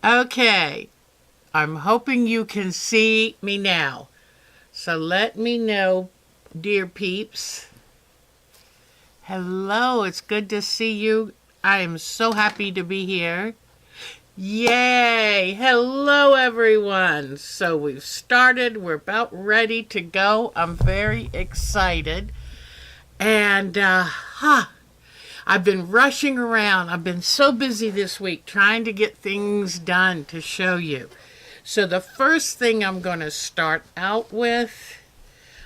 Okay, I'm hoping you can see me now. So let me know, dear peeps. Hello, it's good to see you. I am so happy to be here. Yay! Hello, everyone. So we've started. We're about ready to go. I'm very excited. And, I've been rushing around. I've been so busy this week trying to get things done to show you. So the first thing I'm going to start out with,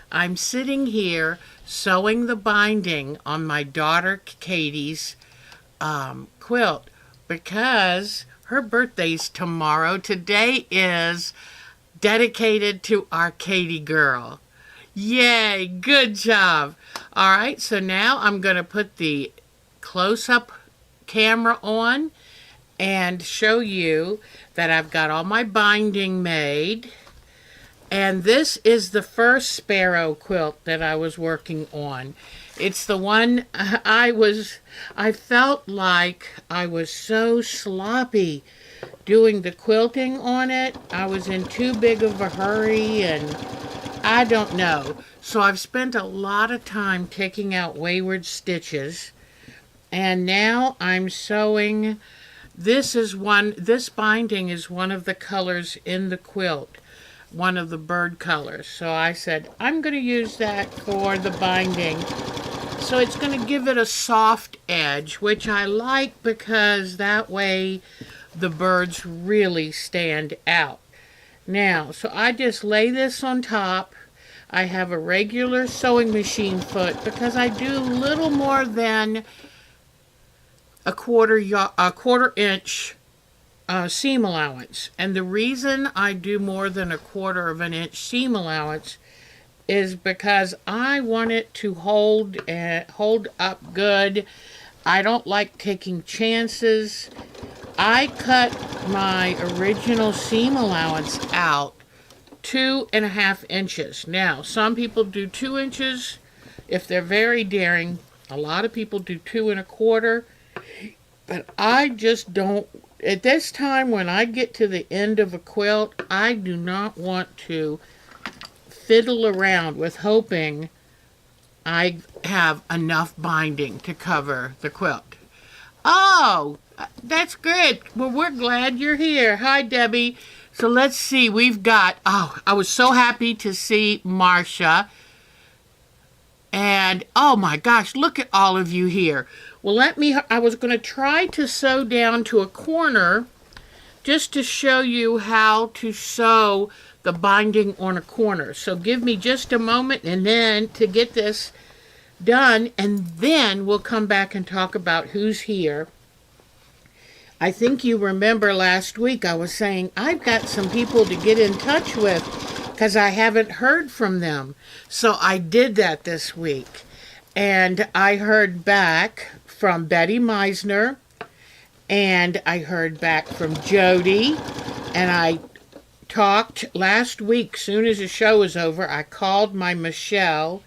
I'm sitting here sewing the binding on my daughter Katie's quilt because her birthday's tomorrow. Today is dedicated to our Katie girl. Yay, good job. All right, so now I'm going to put the close-up camera on and show you that I've got all my binding made. And this is the first Sparrow quilt that I was working on. It's the one I felt like I was so sloppy doing the quilting on it. I was in too big of a hurry and I don't know. So I've spent a lot of time taking out wayward stitches. And now I'm sewing. This binding is one of the colors in the quilt, one of the bird colors. So I said, I'm going to use that for the binding. So it's going to give it a soft edge, which I like because that way the birds really stand out. Now, so I just lay this on top. I have a regular sewing machine foot because I do little more than a quarter inch seam allowance. And the reason I do more than a quarter of an inch seam allowance is because I want it to hold up good. I don't like taking chances. I cut my original seam allowance out 2.5 inches. Now, some people do 2 inches if they're very daring. A lot of people do 2.25. But I just don't, at this time when I get to the end of a quilt, I do not want to fiddle around with hoping I have enough binding to cover the quilt. Oh, that's great. Well, we're glad you're here. Hi, Debbie. So let's see, we've got, I was so happy to see Marcia. And, oh my gosh, look at all of you here. Well, I was going to try to sew down to a corner just to show you how to sew the binding on a corner. So give me just a moment and then to get this done, and then we'll come back and talk about who's here. I think you remember last week I was saying I've got some people to get in touch with because I haven't heard from them. So I did that this week. And I heard back from Betty Meisner, and I heard back from Jody, and I talked last week, soon as the show was over, I called my Michelle.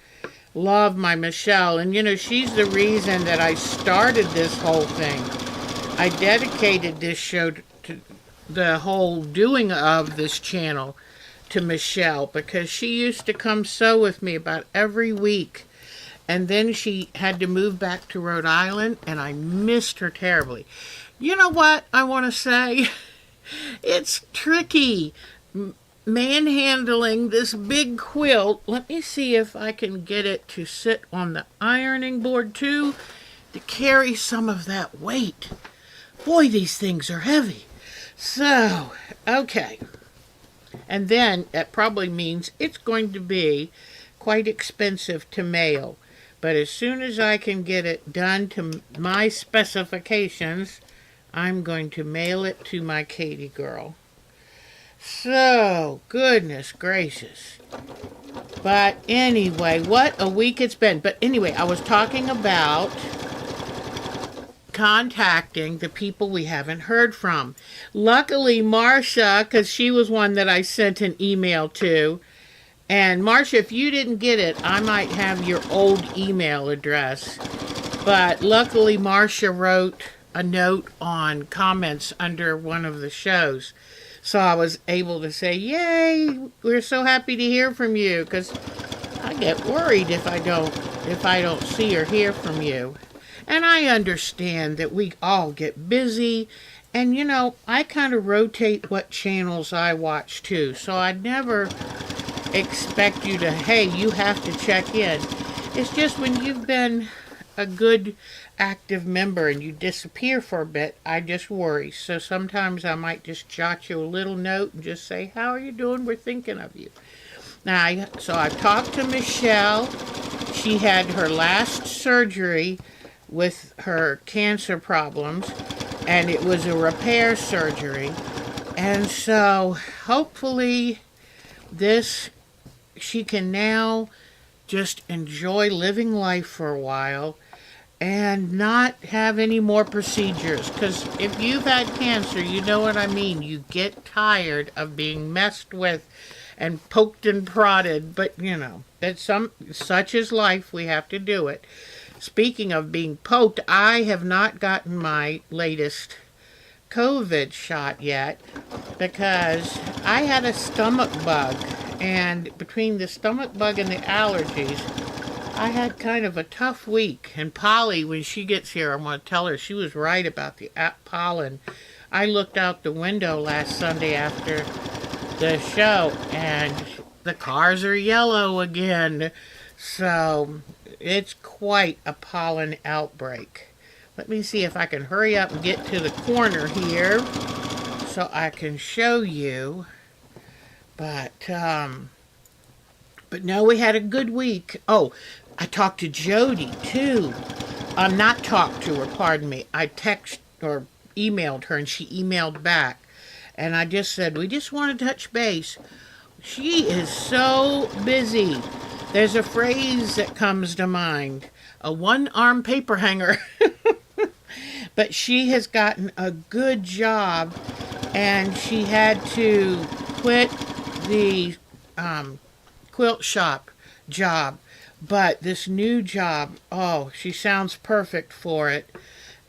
Love my Michelle. And you know, she's the reason that I started this whole thing. I dedicated this show to the whole doing of this channel to Michelle because she used to come sew with me about every week. And then she had to move back to Rhode Island, and I missed her terribly. You know what I want to say? It's tricky manhandling this big quilt. Let me see if I can get it to sit on the ironing board too, to carry some of that weight. Boy, these things are heavy. So, okay. And then that probably means it's going to be quite expensive to mail. But as soon as I can get it done to my specifications, I'm going to mail it to my Katie girl. So, goodness gracious. But anyway, what a week it's been. But anyway, I was talking about contacting the people we haven't heard from. Luckily, Marcia, because she was one that I sent an email to. And Marcia, if you didn't get it, I might have your old email address. But luckily, Marcia wrote a note on comments under one of the shows. So I was able to say, yay, we're so happy to hear from you, because I get worried if I don't see or hear from you. And I understand that we all get busy, and you know, I kind of rotate what channels I watch too. So I never expect you to, hey, you have to check in. It's just when you've been a good active member and you disappear for a bit, I just worry. So sometimes I might just jot you a little note and just say, how are you doing? We're thinking of you. Now, so I talked to Michelle. She had her last surgery with her cancer problems, and it was a repair surgery. And so hopefully she can now just enjoy living life for a while and not have any more procedures. Because if you've had cancer, you know what I mean. You get tired of being messed with and poked and prodded. But, you know, such is life. We have to do it. Speaking of being poked, I have not gotten my latest COVID shot yet because I had a stomach bug. And between the stomach bug and the allergies, I had kind of a tough week. And Polly, when she gets here, I'm going to tell her she was right about the pollen. I looked out the window last Sunday after the show, and the cars are yellow again. So it's quite a pollen outbreak. Let me see if I can hurry up and get to the corner here so I can show you. But no, we had a good week. Oh, I talked to Jody too. Not talked to her, pardon me. I texted or emailed her and she emailed back. And I just said, we just want to touch base. She is so busy. There's a phrase that comes to mind. A one-arm paper hanger. But she has gotten a good job, and she had to quit the quilt shop job. But this new job, oh, she sounds perfect for it.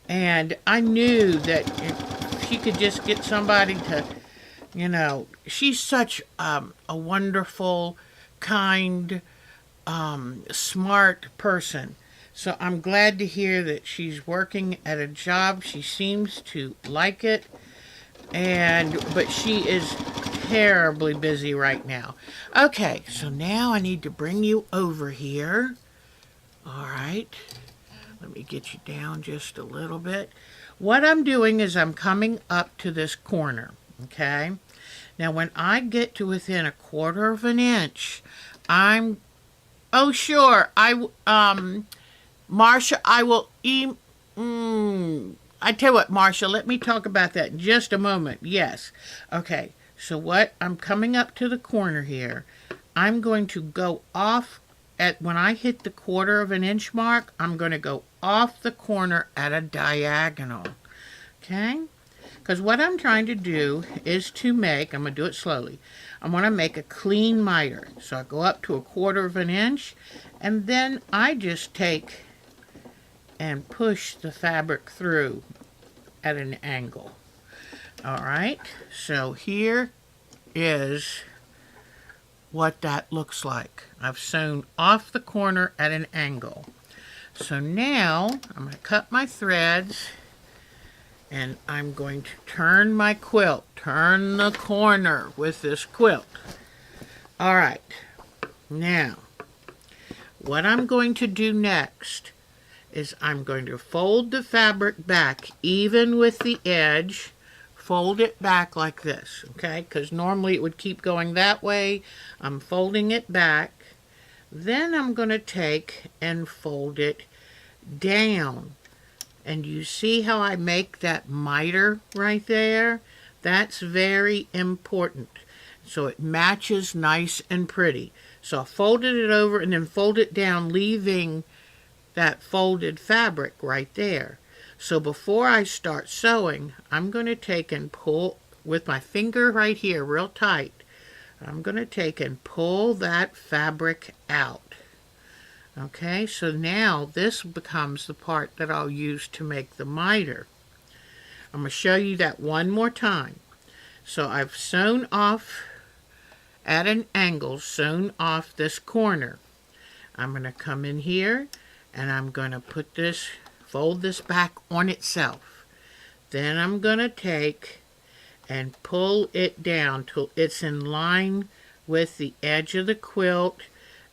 And I knew that if she could just get somebody to, you know, she's such a wonderful, kind, smart person. So I'm glad to hear that she's working at a job. She seems to like it. But she is terribly busy right now. Okay, so now I need to bring you over here. All right. Let me get you down just a little bit. What I'm doing is I'm coming up to this corner, okay? Now, when I get to within 1/4 of an inch, oh, sure, Marsha, I will I tell you what, Marsha, let me talk about that in just a moment. Yes. Okay, so I'm coming up to the corner here. I'm going to go off when I hit the 1/4 of an inch mark, I'm going to go off the corner at a diagonal. Okay? Because what I'm trying to do is I'm going to do it slowly. I want to make a clean miter. So I go up to 1/4 of an inch, and then I just take and push the fabric through at an angle. All right, so here is what that looks like. I've sewn off the corner at an angle. So now I'm going to cut my threads, and I'm going to turn my quilt, turn the corner with this quilt. All right, now what I'm going to do next is I'm going to fold the fabric back even with the edge. Fold it back like this, okay? Because normally it would keep going that way. I'm folding it back. Then I'm going to take and fold it down. And you see how I make that miter right there? That's very important. So it matches nice and pretty. So I folded it over and then fold it down, leaving that folded fabric right there. So before I start sewing, I'm going to take and pull with my finger right here real tight. I'm going to take and pull that fabric out. Okay, so now this becomes the part that I'll use to make the miter. I'm going to show you that one more time. So I've sewn off at an angle, sewn off this corner. I'm going to come in here and I'm going to put this, fold this back on itself. Then I'm going to take and pull it down till it's in line with the edge of the quilt,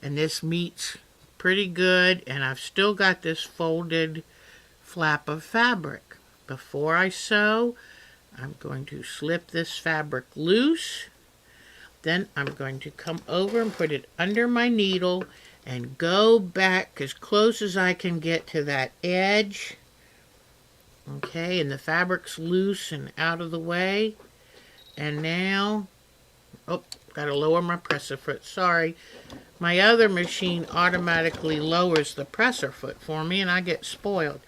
and this meets pretty good, and I've still got this folded flap of fabric. Before I sew, I'm going to slip this fabric loose. Then I'm going to come over and put it under my needle and go back as close as I can get to that edge. Okay, and the fabric's loose and out of the way. And now, oh, got to lower my presser foot. Sorry, my other machine automatically lowers the presser foot for me and I get spoiled.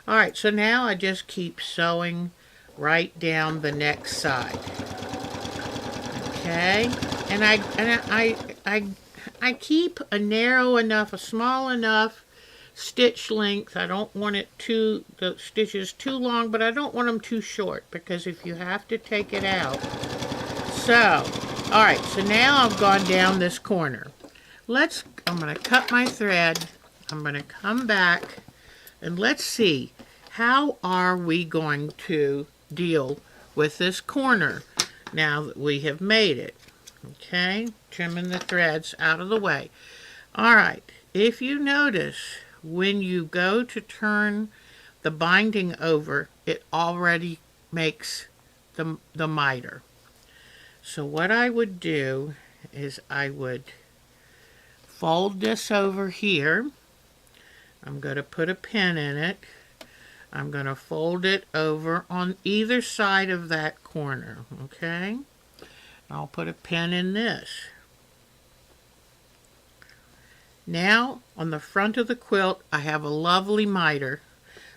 All right, so now I just keep sewing right down the next side. Okay, and I keep a narrow enough, a small enough stitch length. I don't want it the stitches too long, but I don't want them too short, because if you have to take it out. So, all right, so now I've gone down this corner. I'm going to cut my thread. I'm going to come back and let's see, how are we going to deal with this corner now that we have made it? Okay, trimming the threads out of the way. All right, if you notice, when you go to turn the binding over, it already makes the miter. So what I would do is I would fold this over here. I'm going to put a pin in it. I'm going to fold it over on either side of that corner, okay? I'll put a pin in this. Now, on the front of the quilt, I have a lovely miter.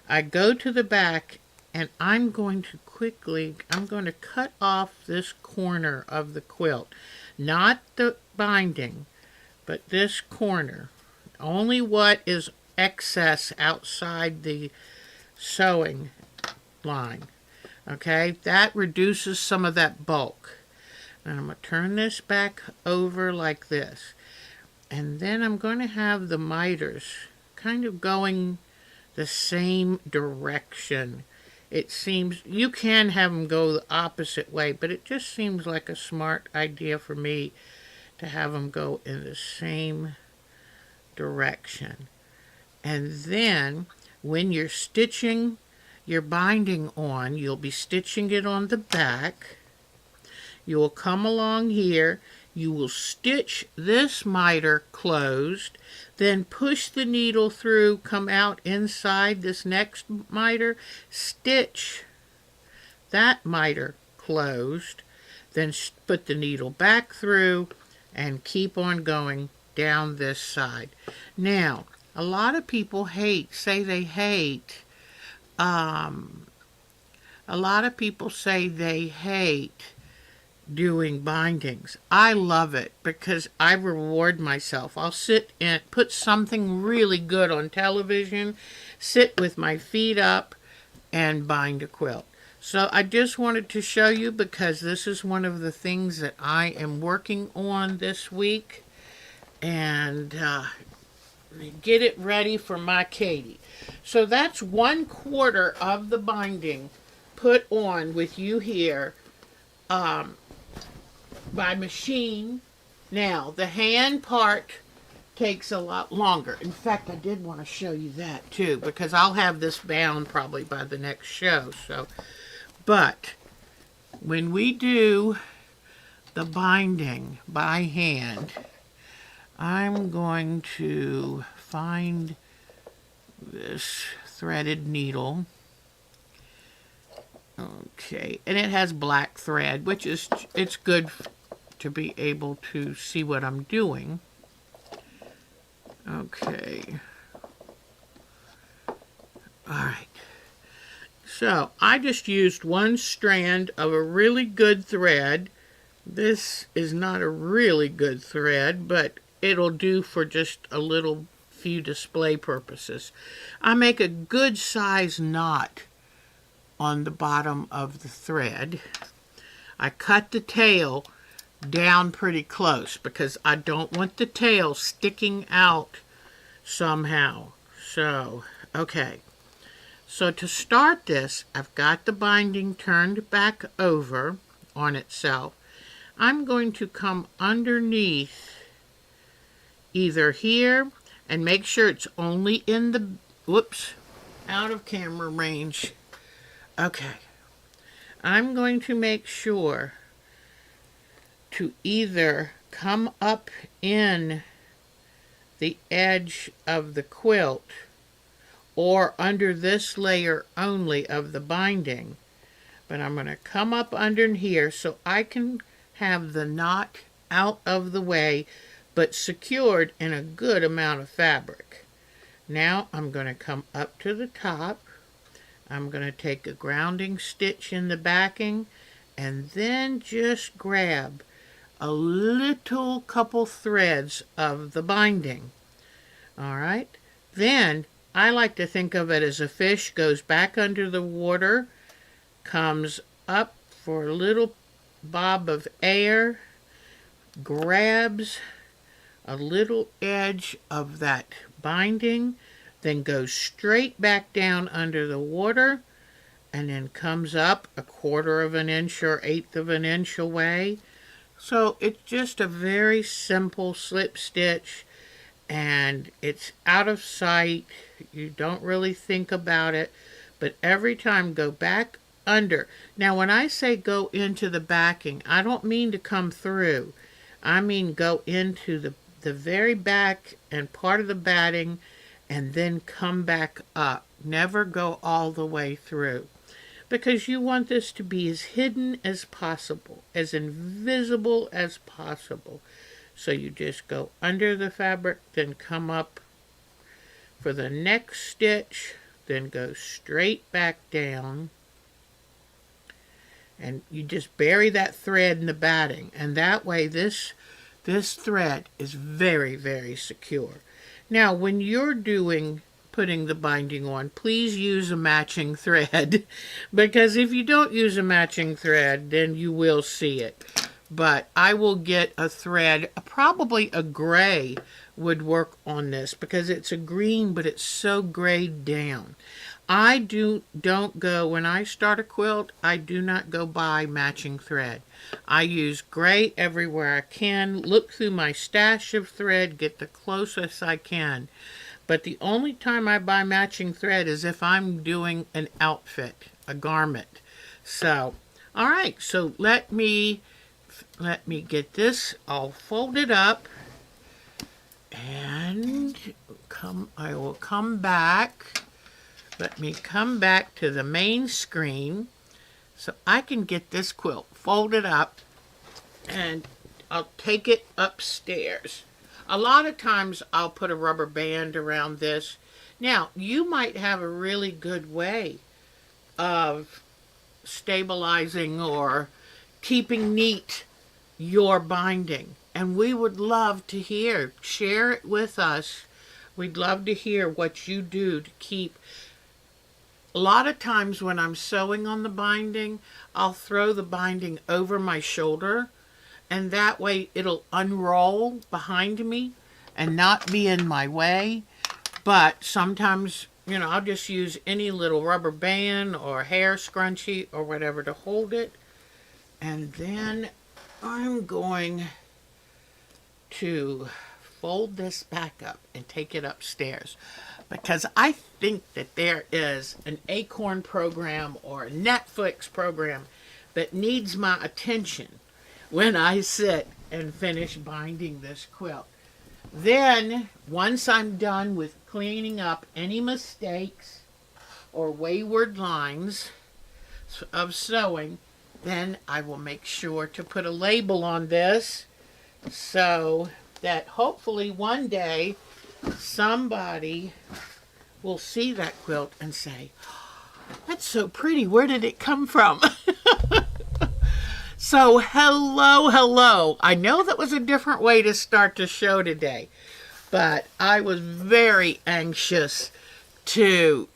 I go to the back, and I'm going to cut off this corner of the quilt. Not the binding, but this corner. Only what is excess outside the sewing line. Okay, that reduces some of that bulk. And I'm going to turn this back over like this. And then I'm going to have the miters kind of going the same direction. It seems, you can have them go the opposite way, but it just seems like a smart idea for me to have them go in the same direction. And then when you're stitching your binding on, you'll be stitching it on the back. You will come along here, you will stitch this miter closed, then push the needle through, come out inside this next miter, stitch that miter closed, then put the needle back through and keep on going down this side. Now, a lot of people say they hate doing bindings. I love it because I reward myself. I'll sit and put something really good on television, sit with my feet up, and bind a quilt. So I just wanted to show you, because this is one of the things that I am working on this week, and get it ready for my Katie. So that's 1/4 of the binding put on with you here by machine. Now, the hand part takes a lot longer. In fact, I did want to show you that too, because I'll have this bound probably by the next show. But when we do the binding by hand, I'm going to find this threaded needle. Okay, and it has black thread, which is, it's good to be able to see what I'm doing. Okay. Alright. So, I just used one strand of a really good thread. This is not a really good thread, but it'll do for just a little few display purposes. I make a good size knot on the bottom of the thread. I cut the tail down pretty close because I don't want the tail sticking out somehow. So, okay. So to start this, I've got the binding turned back over on itself. I'm going to come underneath either here and make sure it's only in the, whoops, out of camera range. Okay. I'm going to make sure to either come up in the edge of the quilt or under this layer only of the binding. But I'm going to come up under here so I can have the knot out of the way but secured in a good amount of fabric. Now I'm going to come up to the top. I'm going to take a grounding stitch in the backing and then just grab a little couple threads of the binding. All right. Then I like to think of it as a fish goes back under the water, comes up for a little bob of air, grabs a little edge of that binding, then goes straight back down under the water, and then comes up a 1/4 of an inch or 1/8 of an inch away. So it's just a very simple slip stitch, and it's out of sight. You don't really think about it, but every time go back under. Now when I say go into the backing, I don't mean to come through. I mean go into the very back and part of the batting and then come back up. Never go all the way through, because you want this to be as hidden as possible, as invisible as possible. So you just go under the fabric, then come up for the next stitch, then go straight back down, and you just bury that thread in the batting, and that way this thread is very, very secure. Now when you're putting the binding on, please use a matching thread, because if you don't use a matching thread, then you will see it. But I will get a thread, probably a gray would work on this, because it's a green, but it's so grayed down. I don't go, when I start a quilt, I do not go buy matching thread. I use gray everywhere I can, look through my stash of thread, get the closest I can. But the only time I buy matching thread is if I'm doing an outfit, a garment. So, all right, so let me get this all folded up, and I will come back. Let me come back to the main screen so I can get this quilt folded up, and I'll take it upstairs. A lot of times I'll put a rubber band around this. Now, you might have a really good way of stabilizing or keeping neat your binding, and we would love to hear. Share it with us. We'd love to hear what you do to keep. A lot of times when I'm sewing on the binding, I'll throw the binding over my shoulder, and that way it'll unroll behind me and not be in my way. But sometimes, you know, I'll just use any little rubber band or hair scrunchie or whatever to hold it. And then I'm going to fold this back up and take it upstairs, because I think that there is an Acorn program or a Netflix program that needs my attention when I sit and finish binding this quilt. Then, once I'm done with cleaning up any mistakes or wayward lines of sewing, then I will make sure to put a label on this so that hopefully one day somebody will see that quilt and say, "That's so pretty, where did it come from?" So hello. I know that was a different way to start the show today, but I was very anxious to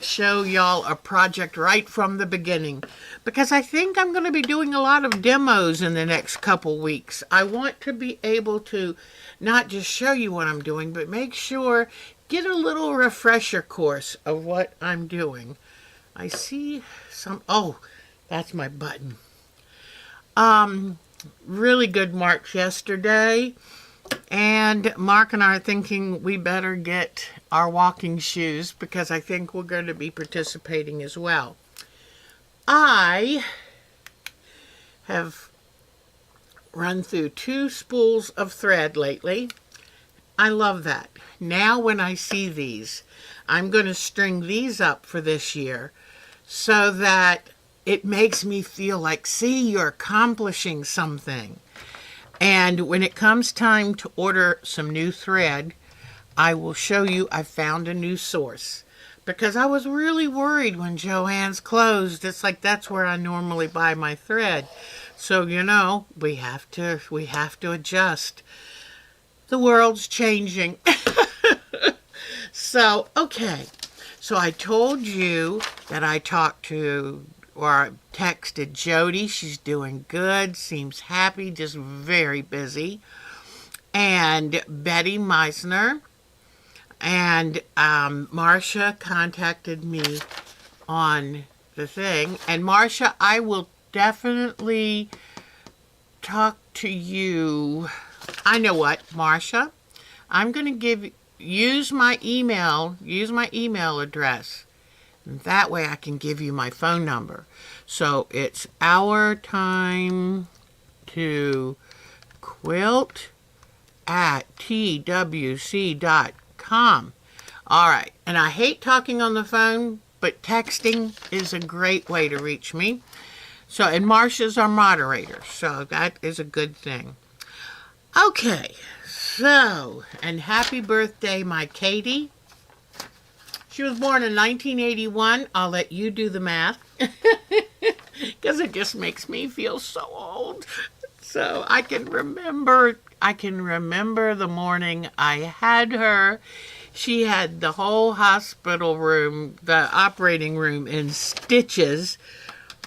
show y'all a project right from the beginning, because I think I'm going to be doing a lot of demos in the next couple weeks. I want to be able to not just show you what I'm doing, but make sure, get a little refresher course of what I'm doing. I see some, oh, that's my button. Really good marks yesterday. And Mark and I are thinking we better get our walking shoes because I think we're going to be participating as well. I have run through 2 spools of thread lately. I love that. Now when I see these, I'm going to string these up for this year so that it makes me feel like, see, you're accomplishing something. And when it comes time to order some new thread, I will show you I found a new source. Because I was really worried when Joann's closed. It's like that's where I normally buy my thread. So, you know, we have to adjust. The world's changing. So, okay. So I told you that I talked to or texted Jody. She's doing good, seems happy, just very busy. And Betty Meisner and Marcia contacted me on the thing. And Marcia, I will definitely talk to you. I know what, Marcia, I'm going to use my email address. That way I can give you my phone number. So it's our time to quilt at twc.com. All right. And I hate talking on the phone, but texting is a great way to reach me. So, and Marcia's our moderator. So that is a good thing. Okay. So, and happy birthday, my Katie. She was born in 1981. I'll let you do the math because it just makes me feel so old. So I can remember the morning I had her. She had the whole hospital room, the operating room in stitches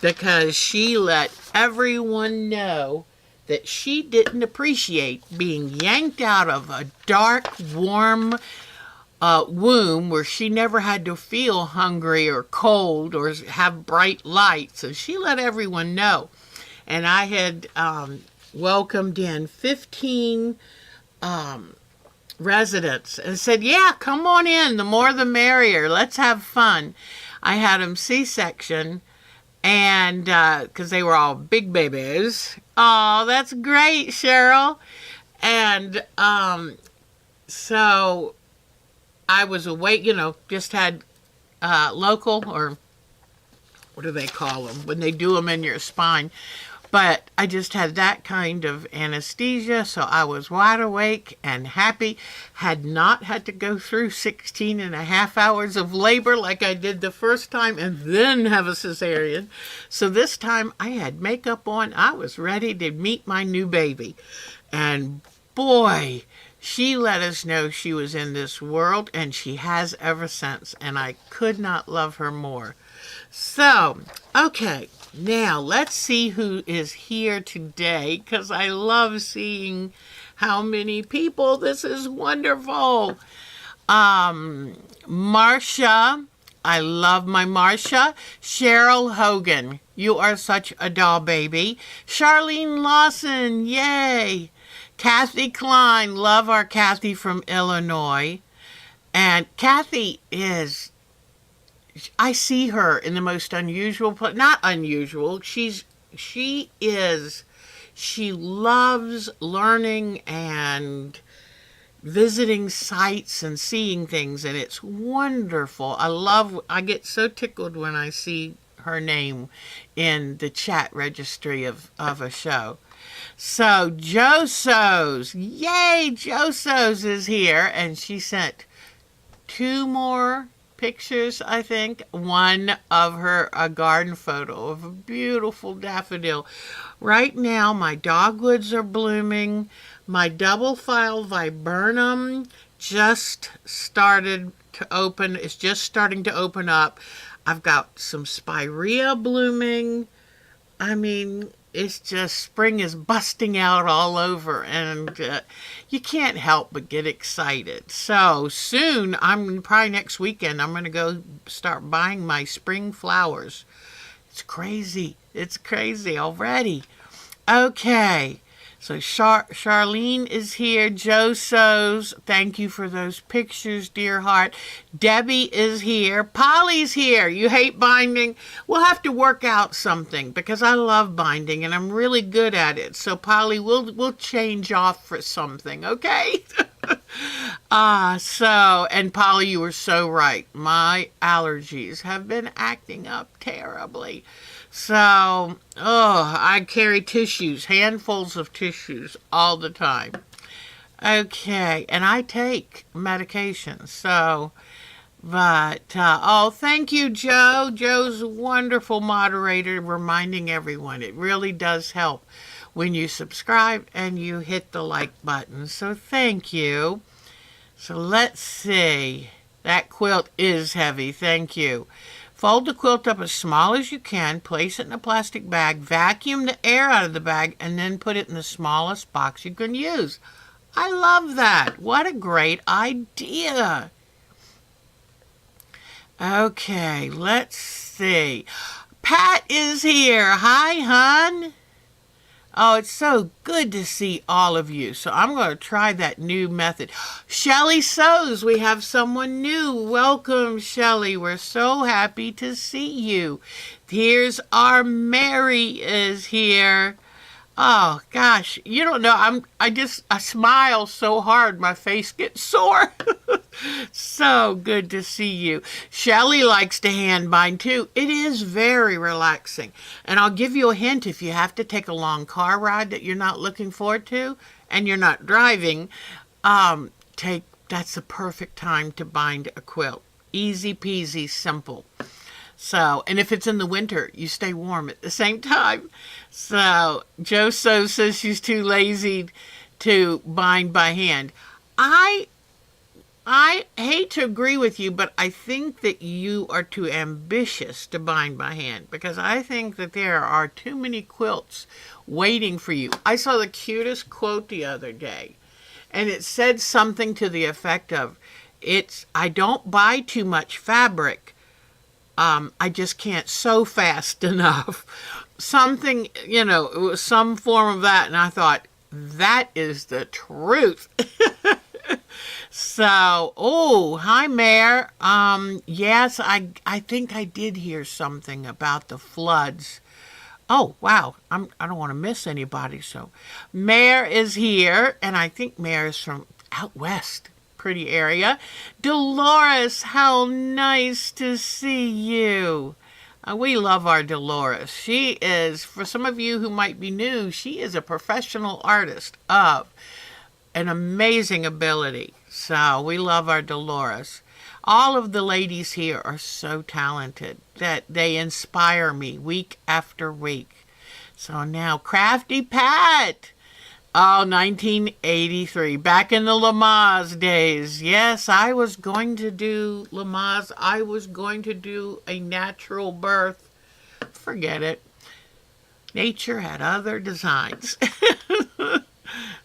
because she let everyone know that she didn't appreciate being yanked out of a dark, warm womb where she never had to feel hungry or cold or have bright lights. So she let everyone know. And I had welcomed in 15 residents and said, yeah, come on in. The more the merrier. Let's have fun. I had them C-section and because they were all big babies. Oh, that's great, Cheryl. And so I was awake, you know, just had local, or what do they call them when they do them in your spine? But I just had that kind of anesthesia, so I was wide awake and happy. Had not had to go through 16 and a half hours of labor like I did the first time and then have a cesarean. So this time I had makeup on. I was ready to meet my new baby. And boy, she let us know she was in this world, and she has ever since, and I could not love her more. So, okay, now let's see who is here today, because I love seeing how many people. This is wonderful. Marcia, I love my Marcia. Cheryl Hogan, you are such a doll baby. Charlene Lawson, yay. Kathy Klein, love our Kathy from Illinois. And Kathy is, I see her in the most unusual place. Not unusual. She loves learning and visiting sites and seeing things, and it's wonderful. I get so tickled when I see her name in the chat registry of a show. So Josos, yay, Josos is here, and she sent 2 more pictures, I think. One of a garden photo of a beautiful daffodil. Right now, my dogwoods are blooming. My double file viburnum just started to open. It's just starting to open up. I've got some spirea blooming. I mean, it's just spring is busting out all over, and you can't help but get excited. So soon, probably next weekend, I'm going to go start buying my spring flowers. It's crazy. It's crazy already. Okay. So Charlene is here. Joe Sews, thank you for those pictures, dear heart. Debbie is here. Polly's here. You hate binding? We'll have to work out something because I love binding and I'm really good at it. So Polly, we'll change off for something, okay? And Polly, you were so right. My allergies have been acting up terribly. So, I carry tissues, handfuls of tissues all the time. Okay, and I take medication, so, but, thank you, Joe. Joe's a wonderful moderator reminding everyone. It really does help when you subscribe and you hit the like button, so thank you. So let's see. That quilt is heavy, thank you. Fold the quilt up as small as you can, place it in a plastic bag, vacuum the air out of the bag, and then put it in the smallest box you can use. I love that. What a great idea. Okay, let's see. Pat is here. Hi, hon. Oh, it's so good to see all of you. So I'm going to try that new method. Shelley Sews, we have someone new. Welcome, Shelley. We're so happy to see you. Here's our Mary is here. Oh, gosh. You don't know. I smile so hard my face gets sore. So good to see you. Shelley likes to hand bind too. It is very relaxing. And I'll give you a hint if you have to take a long car ride that you're not looking forward to and you're not driving, that's the perfect time to bind a quilt. Easy peasy, simple. So, and if it's in the winter, you stay warm at the same time. So, Jo So says she's too lazy to bind by hand. I hate to agree with you, but I think that you are too ambitious to bind by hand because I think that there are too many quilts waiting for you. I saw the cutest quote the other day, and it said something to the effect of, I don't buy too much fabric. I just can't sew fast enough. Something, it was some form of that. And I thought, that is the truth. So, hi, Mayor. Yes, I think I did hear something about the floods. Oh, wow. I don't want to miss anybody. So, Mayor is here. And I think Mayor is from out west. Pretty area. Dolores, how nice to see you. We love our Dolores. She is, for some of you who might be new, she is a professional artist of an amazing ability. So we love our Dolores. All of the ladies here are so talented that they inspire me week after week. So now, Crafty Pat. Oh, 1983, back in the Lamaze days. Yes, I was going to do Lamaze. I was going to do a natural birth. Forget it. Nature had other designs.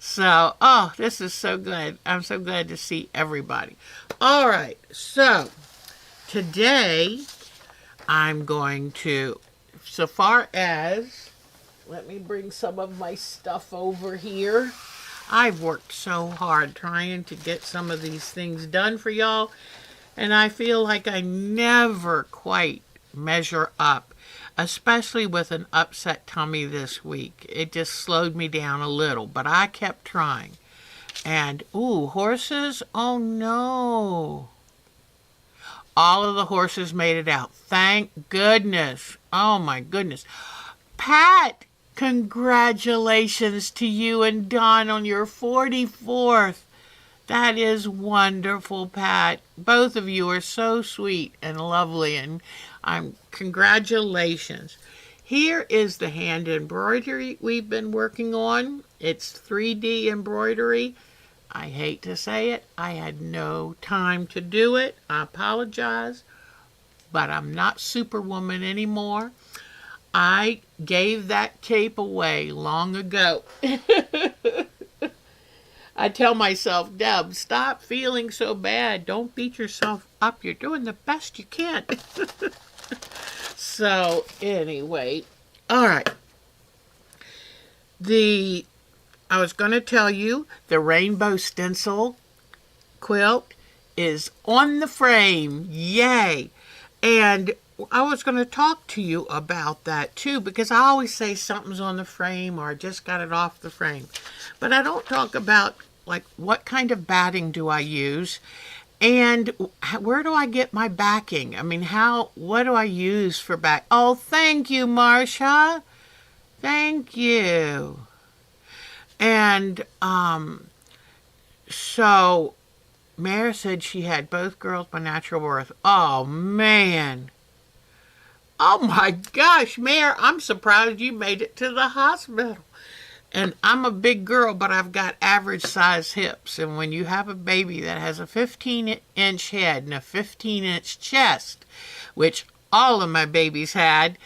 So, this is so good. I'm so glad to see everybody. All right, so today I'm going to, so far as, let me bring some of my stuff over here. I've worked so hard trying to get some of these things done for y'all, and I feel like I never quite measure up, especially with an upset tummy this week. It just slowed me down a little, but I kept trying. And, horses? Oh, no. All of the horses made it out. Thank goodness. Oh, my goodness. Pat, congratulations to you and Don on your 44th. That is wonderful, Pat. Both of you are so sweet and lovely, and congratulations. Here is the hand embroidery we've been working on. It's 3D embroidery. I hate to say it, I had no time to do it. I apologize, but I'm not Superwoman anymore. I gave that cape away long ago. I tell myself, Deb, stop feeling so bad. Don't beat yourself up. You're doing the best you can. So, anyway, all right. I was going to tell you, the rainbow stencil quilt is on the frame. Yay! And I was going to talk to you about that too, because I always say something's on the frame or I just got it off the frame. But I don't talk about like what kind of batting do I use and where do I get my backing? I mean, what do I use for back? Oh, thank you, Marcia. Thank you. And so Mare said she had both girls by natural birth. Oh, man. Oh, my gosh, Mare, I'm surprised you made it to the hospital. And I'm a big girl, but I've got average size hips. And when you have a baby that has a 15-inch head and a 15-inch chest, which all of my babies had,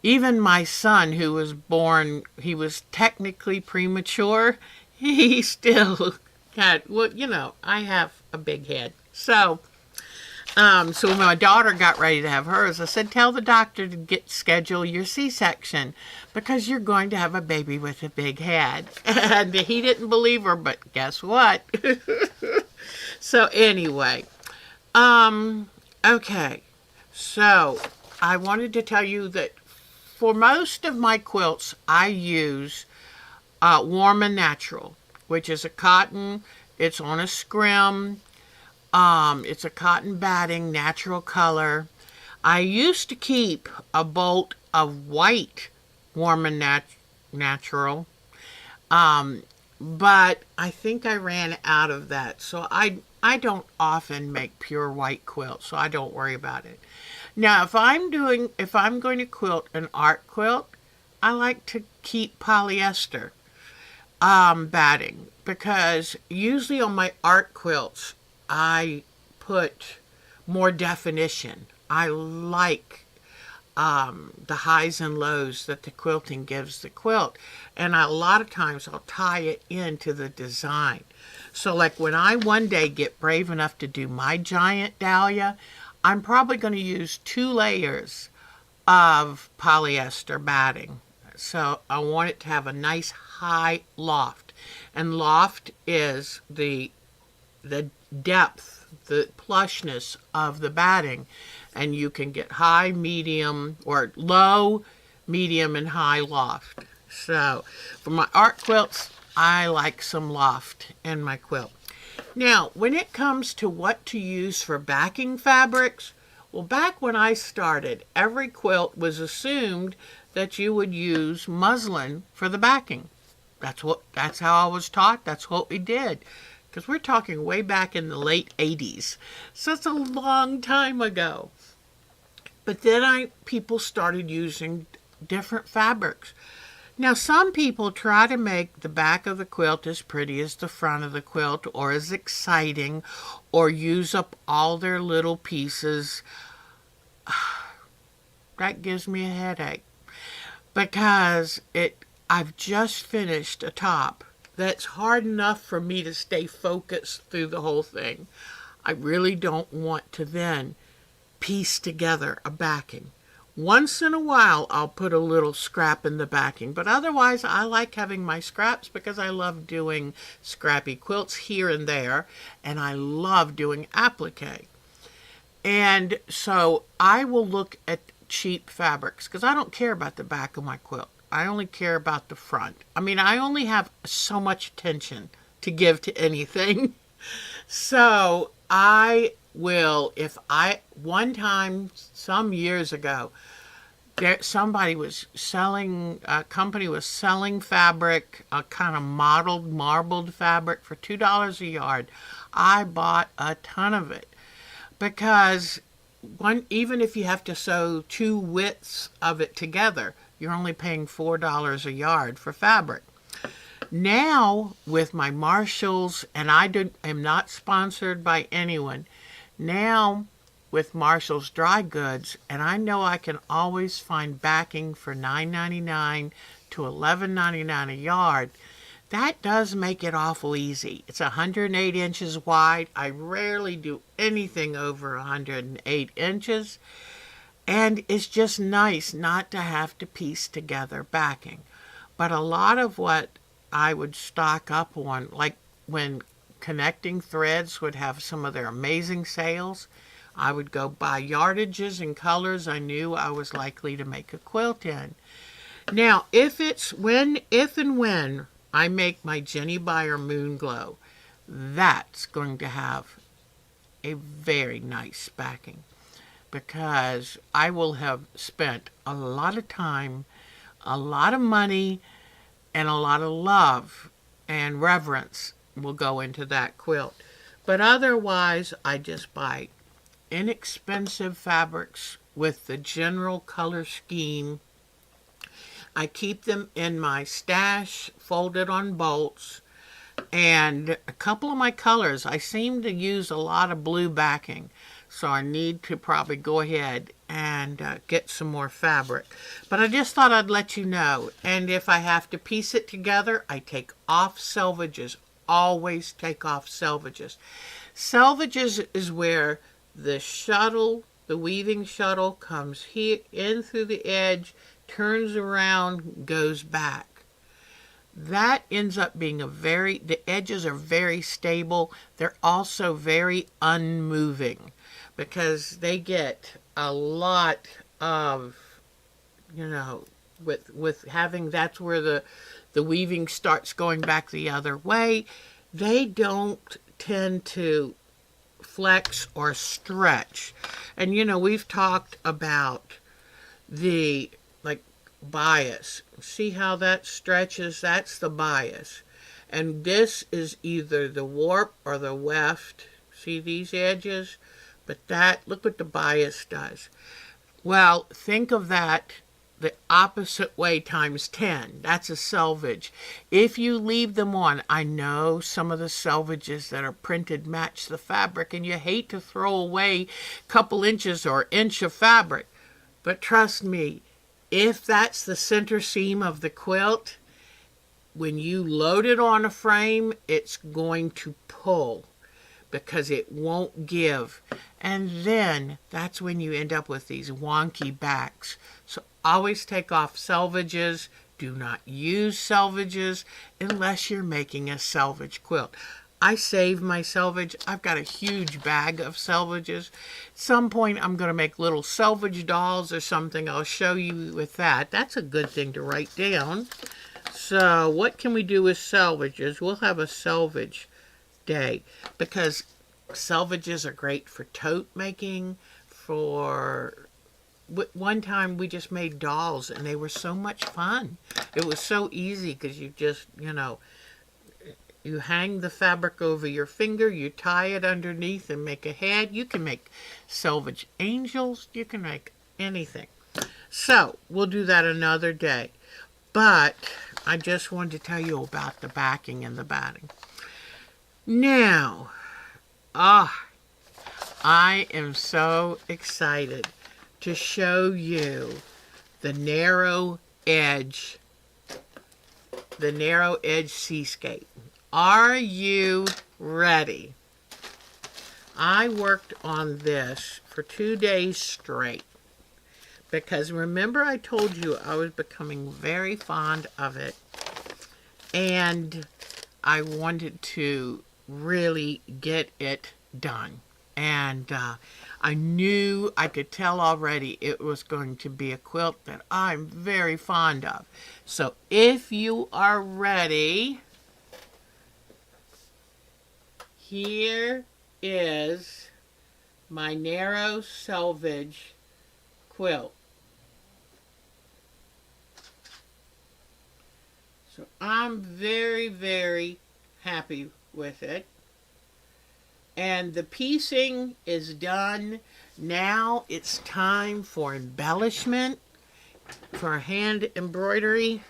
even my son who was born, he was technically premature, he still had, well, you know, I have a big head. So when my daughter got ready to have hers, I said, tell the doctor to schedule your C-section because you're going to have a baby with a big head. And he didn't believe her, but guess what? So anyway, okay. So I wanted to tell you that for most of my quilts, I use Warm and Natural, which is a cotton. It's on a scrim. It's a cotton batting, natural color. I used to keep a bolt of white Warm and Natural, but I think I ran out of that. So I don't often make pure white quilts, so I don't worry about it. Now, if I'm going to quilt an art quilt, I like to keep polyester batting because usually on my art quilts, I put more definition. I like the highs and lows that the quilting gives the quilt. And a lot of times I'll tie it into the design. So like when I one day get brave enough to do my giant dahlia, I'm probably going to use 2 layers of polyester batting. So I want it to have a nice high loft. And loft is the depth, the plushness of the batting. And you can get high, medium, or low, medium, and high loft. So for my art quilts, I like some loft in my quilt. Now, when it comes to what to use for backing fabrics, well, back when I started, every quilt was assumed that you would use muslin for the backing. That's how I was taught. That's what we did. Because we're talking way back in the late 80s. So it's a long time ago. But then people started using different fabrics. Now, some people try to make the back of the quilt as pretty as the front of the quilt or as exciting or use up all their little pieces. That gives me a headache because I've just finished a top that's hard enough for me to stay focused through the whole thing. I really don't want to then piece together a backing. Once in a while, I'll put a little scrap in the backing, but otherwise I like having my scraps because I love doing scrappy quilts here and there, and I love doing applique. And so I will look at cheap fabrics because I don't care about the back of my quilt. I only care about the front. I mean, I only have so much attention to give to anything. So I will, one time some years ago, somebody was selling, a company was selling fabric, a kind of modeled, marbled fabric for $2 a yard. I bought a ton of it because even if you have to sew 2 widths of it together, you're only paying $4 a yard for fabric. Now, with my Marshalls, and am not sponsored by anyone, now with Marshall's Dry Goods, and I know I can always find backing for $9.99 to $11.99 a yard. That does make it awful easy. It's 108 inches wide. I rarely do anything over 108 inches. And it's just nice not to have to piece together backing. But a lot of what I would stock up on, like when Connecting Threads would have some of their amazing sales, I would go buy yardages and colors I knew I was likely to make a quilt in. Now, if and when I make my Jenny Beyer Moon Glow, that's going to have a very nice backing, because I will have spent a lot of time, a lot of money, and a lot of love and reverence will go into that quilt. But otherwise, I just buy inexpensive fabrics with the general color scheme. I keep them in my stash, folded on bolts, and a couple of my colors, I seem to use a lot of blue backing, so I need to probably go ahead and get some more fabric. But I just thought I'd let you know. And if I have to piece it together, I take off selvages. Always take off selvages. Selvages is where the shuttle, the weaving shuttle, comes here in through the edge, turns around, goes back. That ends up being the edges are very stable. They're also very unmoving, because they get a lot of, with having, that's where the weaving starts going back the other way. They don't tend to flex or stretch. And we've talked about the bias. See how that stretches? That's the bias. And this is either the warp or the weft. See these edges? But look what the bias does. Well, think of that the opposite way times 10. That's a selvage. If you leave them on, I know some of the selvages that are printed match the fabric, and you hate to throw away a couple inches or inch of fabric. But trust me, if that's the center seam of the quilt, when you load it on a frame, it's going to pull, because it won't give. And then that's when you end up with these wonky backs. So always take off selvages. Do not use selvages unless you're making a selvage quilt. I save my selvage. I've got a huge bag of selvages. At some point, I'm going to make little selvage dolls or something. I'll show you with that. That's a good thing to write down. So what can we do with selvages? We'll have a selvage day, because selvages are great for tote making. One time we just made dolls, and they were so much fun. It was so easy, because you just, you hang the fabric over your finger, you tie it underneath and make a head. You can make selvage angels. You can make anything. So we'll do that another day. But I just wanted to tell you about the backing and the batting. Now, I am so excited to show you the narrow edge Seascape. Are you ready? I worked on this for 2 days straight, because remember I told you I was becoming very fond of it, and I wanted to really get it done. And I could tell already it was going to be a quilt that I'm very fond of. So if you are ready, here is my narrow selvage quilt. So I'm very, very happy with it. And the piecing is done. Now it's time for embellishment, for hand embroidery.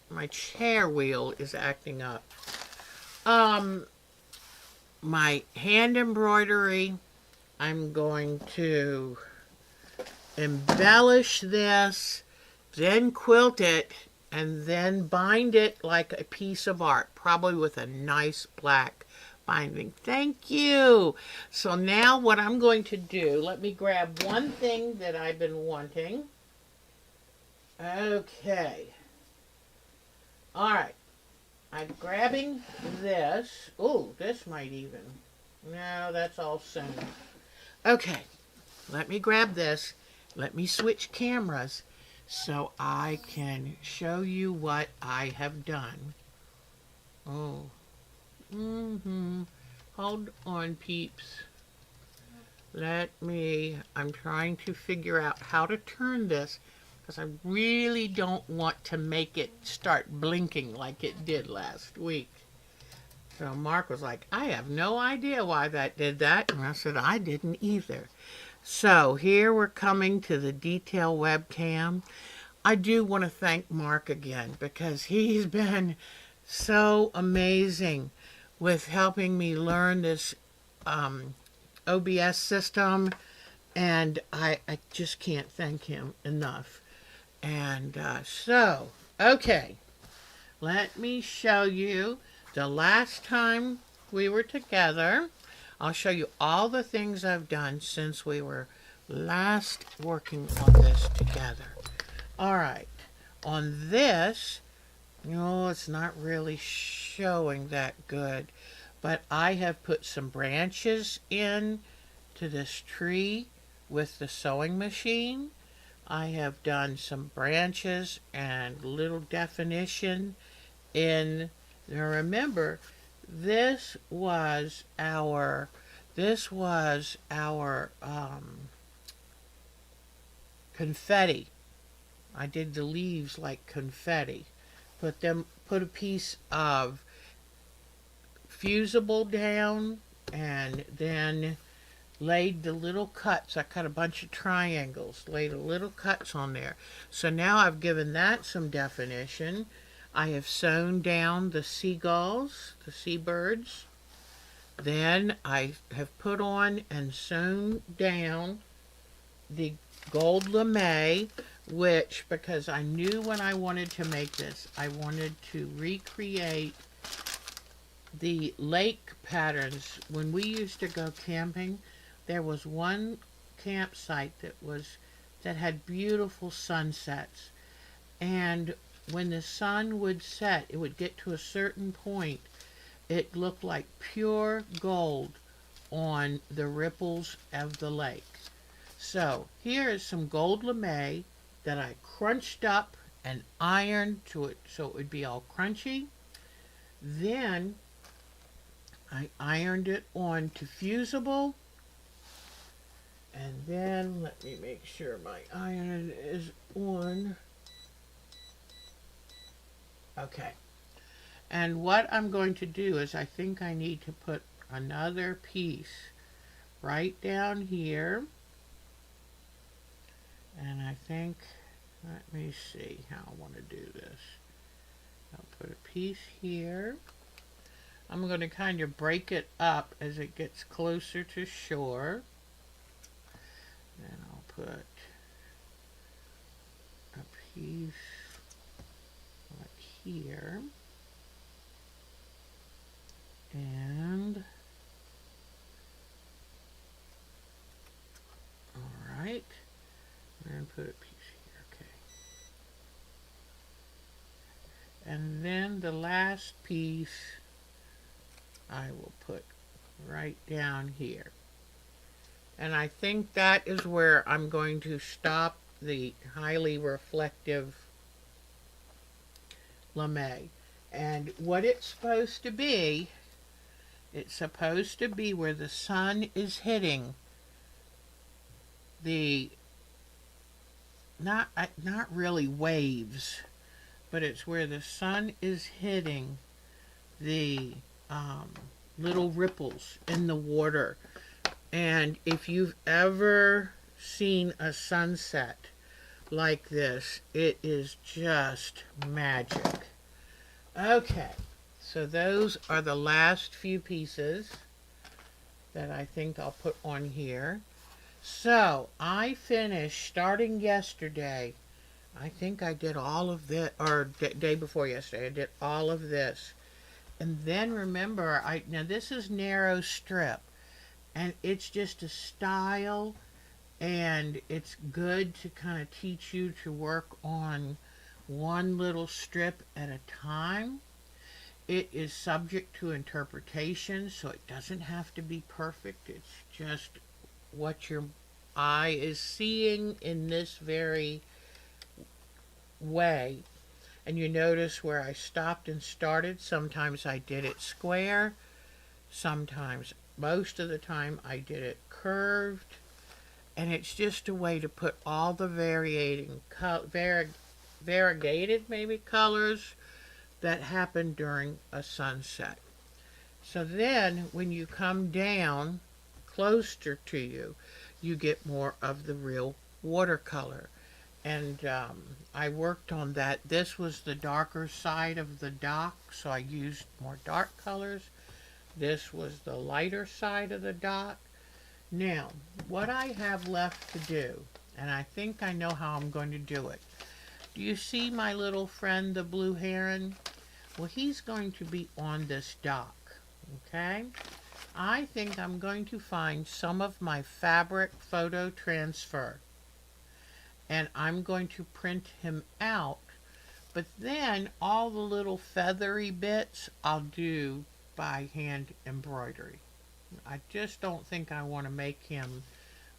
my chair wheel is acting up. My hand embroidery, I'm going to embellish this, then quilt it, and then bind it like a piece of art, probably with a nice black binding. Thank you. So now what I'm going to do, let me grab one thing that I've been wanting. Okay. All right. I'm grabbing this. Oh, this might even. No, that's all sewn. Okay. Let me grab this. Let me switch cameras so I can show you what I have done. Oh. Hold on, peeps. I'm trying to figure out how to turn this because I really don't want to make it start blinking like it did last week. So Mark was like, I have no idea why that did that. And I said, I didn't either. So here we're coming to the detail webcam. I do want to thank Mark again because he's been so amazing with helping me learn this OBS system, and I just can't thank him enough. And okay, let me show you the last time we were together. I'll show you all the things I've done since we were last working on this together. All right, on this, it's not really showing that good, but I have put some branches in to this tree with the sewing machine. I have done some branches and little definition in. Now remember, this was our confetti. I did the leaves like confetti. Put a piece of fusible down, and then laid the little cuts. I cut a bunch of triangles, laid a little cuts on there. So now I've given that some definition. I have sewn down the seagulls, the seabirds. Then I have put on and sewn down the gold lame, which, because I knew when I wanted to make this, I wanted to recreate the lake patterns. When we used to go camping, there was one campsite that had beautiful sunsets, and when the sun would set, it would get to a certain point, it looked like pure gold on the ripples of the lake. So here is some gold lame that I crunched up and ironed to it so it would be all crunchy. Then I ironed it on to fusible, and then let me make sure my iron is on. Okay. And what I'm going to do is I think I need to put another piece right down here. And I think, let me see how I want to do this. I'll put a piece here. I'm going to kind of break it up as it gets closer to shore. Then I'll put a piece like here. And, all right. And put a piece here, okay. And then the last piece I will put right down here. And I think that is where I'm going to stop the highly reflective lame. And what it's supposed to be where the sun is hitting the, not really waves, but it's where the sun is hitting the little ripples in the water. And if you've ever seen a sunset like this, it is just magic. Okay, so those are the last few pieces that I think I'll put on here. So I finished starting yesterday. I think I did all of this, or day before yesterday, I did all of this. And then remember, now this is narrow strip, and it's just a style, and it's good to kind of teach you to work on one little strip at a time. It is subject to interpretation, so it doesn't have to be perfect. It's just what your eye is seeing in this very way. And you notice where I stopped and started. Sometimes I did it square. Sometimes, most of the time, I did it curved. And it's just a way to put all the variegated maybe colors that happen during a sunset. So then when you come down closer to you, you get more of the real watercolor. And I worked on that. This was the darker side of the dock, so I used more dark colors. This was the lighter side of the dock. Now, what I have left to do, and I think I know how I'm going to do it. Do you see my little friend, the blue heron? Well, he's going to be on this dock, okay? I think I'm going to find some of my fabric photo transfer, and I'm going to print him out, but then all the little feathery bits I'll do by hand embroidery. I just don't think I want to make him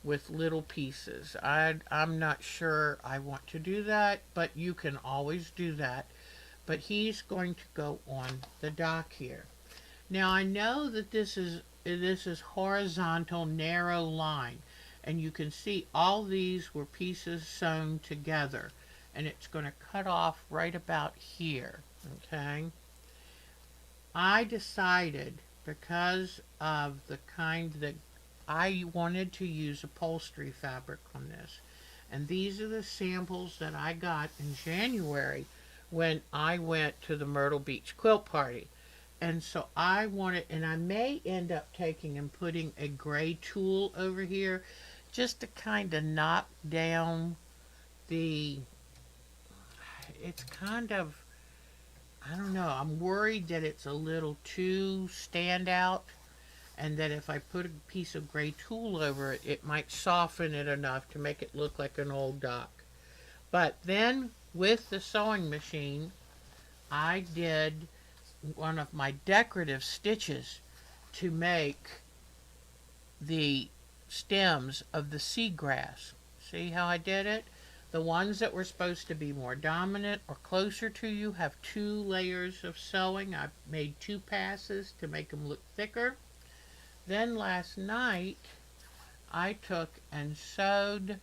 with little pieces. I'm not sure I want to do that, but you can always do that. But he's going to go on the dock here. Now I know that this is horizontal narrow line, and you can see all these were pieces sewn together, and it's going to cut off right about here. Okay, I decided, because of the kind that I wanted to use upholstery fabric on this, and these are the samples that I got in January when I went to the Myrtle Beach quilt party. And so I wanted, and I may end up taking and putting a gray tulle over here just to kind of knock down the, it's kind of, I don't know, I'm worried that it's a little too standout, and that if I put a piece of gray tulle over it, it might soften it enough to make it look like an old dock. But then with the sewing machine, I did one of my decorative stitches to make the stems of the seagrass. See how I did it? The ones that were supposed to be more dominant or closer to you have 2 layers of sewing. I made 2 passes to make them look thicker. Then last night I took and sewed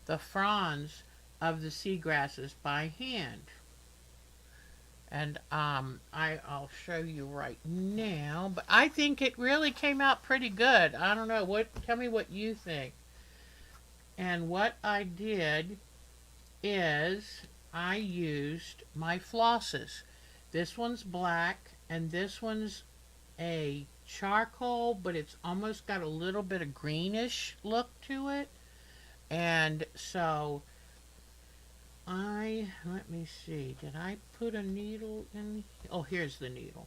the fronds of the seagrasses by hand. And I'll show you right now, but I think it really came out pretty good. I don't know, tell me what you think. And what I did is I used my flosses. This one's black and this one's a charcoal, but it's almost got a little bit of greenish look to it. And so let me see, did I put a needle in? Oh, here's the needle.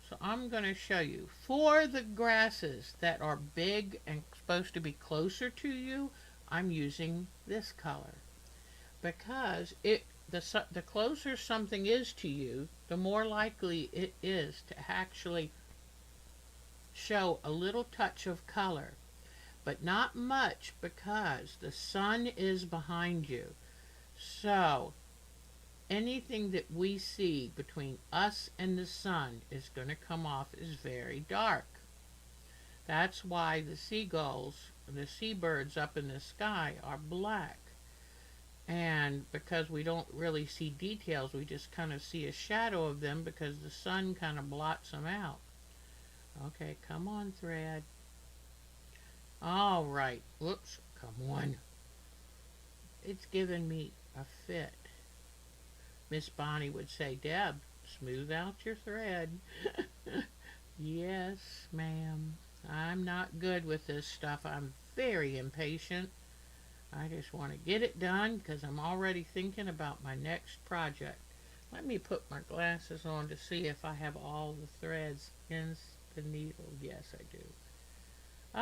So I'm going to show you. For the grasses that are big and supposed to be closer to you, I'm using this color. Because the closer something is to you, the more likely it is to actually show a little touch of color. But not much, because the sun is behind you. So anything that we see between us and the sun is going to come off as very dark. That's why the seagulls, the seabirds up in the sky are black. And because we don't really see details, we just kind of see a shadow of them because the sun kind of blots them out. Okay, come on, thread. All right. Whoops, come on. It's giving me a fit. Miss Bonnie would say, Deb, Smooth out your thread. Yes, ma'am. I'm not good with this stuff. I'm very impatient. I just want to get it done because I'm already thinking about my next project. Let me put my glasses on to see if I have all the threads in the needle. Yes, I do.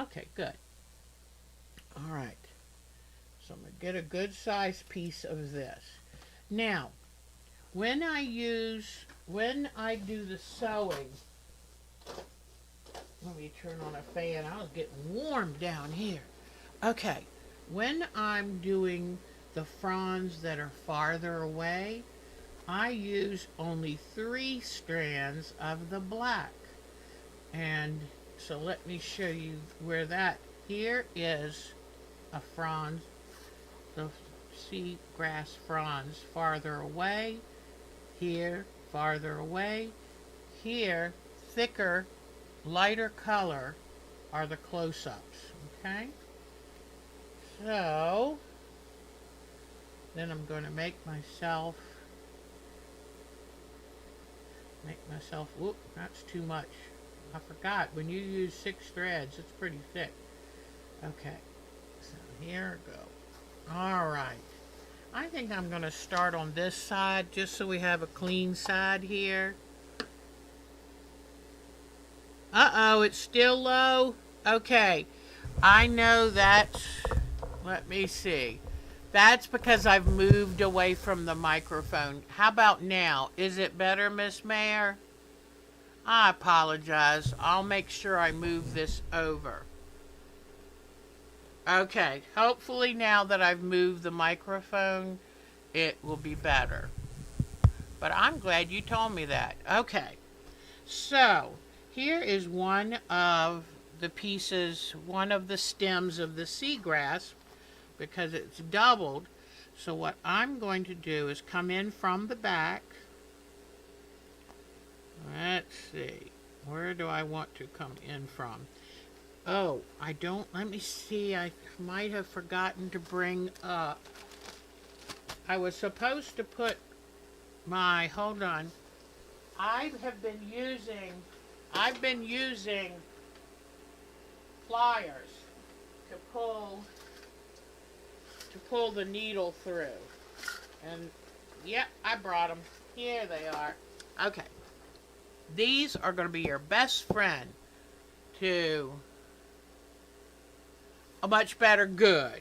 Okay, good. All right. So I'm going to get a good size piece of this. Now, when I do the sewing, let me turn on a fan. I was getting warm down here. Okay, when I'm doing the fronds that are farther away, I use only 3 strands of the black. And so let me show you where that, here is a frond, the seagrass fronds farther away, here farther away, here thicker, lighter color are the close-ups, okay? So then I'm going to make myself, whoop, that's too much. I forgot, when you use 6 threads, it's pretty thick. Okay, so here we go. All right. I think I'm going to start on this side just so we have a clean side here. Uh-oh, it's still low. Okay, I know that's, let me see. That's because I've moved away from the microphone. How about now? Is it better, Miss Mayor? I apologize. I'll make sure I move this over. Okay, hopefully now that I've moved the microphone, it will be better. But I'm glad you told me that. Okay, so here is one of the pieces, one of the stems of the seagrass, because it's doubled. So what I'm going to do is come in from the back. Let's see, where do I want to come in from? Oh, I don't, let me see, I might have forgotten to bring up, I was supposed to put my, hold on, I've been using pliers to pull the needle through. And, yep, I brought them. Here they are. Okay. These are going to be your best friend to a much better, good.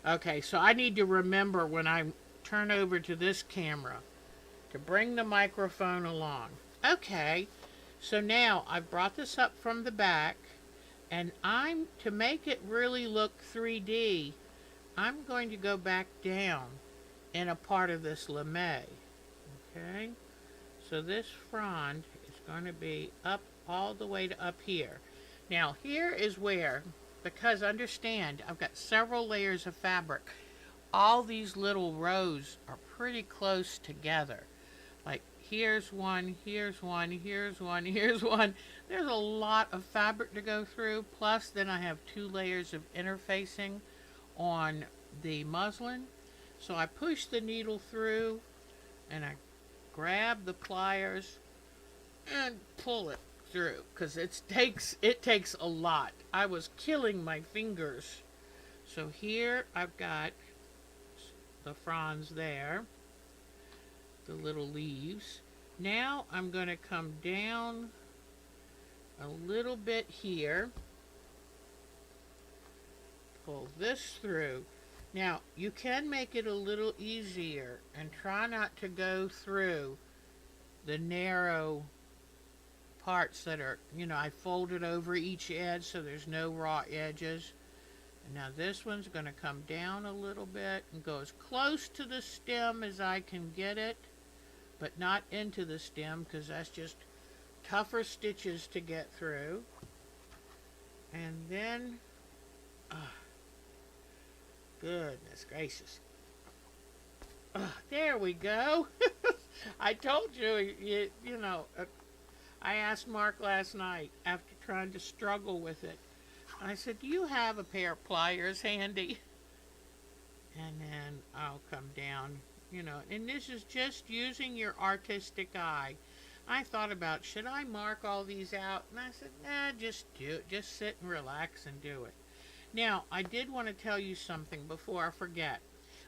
Okay, so I need to remember when I turn over to this camera to bring the microphone along. Okay, so now I've brought this up from the back, and to make it really look 3D, I'm going to go back down in a part of this lame. Okay, so this frond is going to be up all the way to up here. Now here is where, because understand, I've got several layers of fabric. All these little rows are pretty close together. Like here's one, here's one, here's one, here's one. There's a lot of fabric to go through. Plus then I have 2 layers of interfacing on the muslin. So I push the needle through and I grab the pliers and pull it through, because it takes a lot. I was killing my fingers. So here I've got the fronds there, the little leaves. Now I'm going to come down a little bit here, pull this through. Now you can make it a little easier and try not to go through the narrow parts that are, I folded over each edge so there's no raw edges. And now this one's going to come down a little bit and go as close to the stem as I can get it, but not into the stem, because that's just tougher stitches to get through. And then, goodness gracious. There we go. I told you, I asked Mark last night after trying to struggle with it. I said, do you have a pair of pliers handy? And then I'll come down. And this is just using your artistic eye. I thought about, should I mark all these out? And I said, nah, just do it. Just sit and relax and do it. Now, I did want to tell you something before I forget.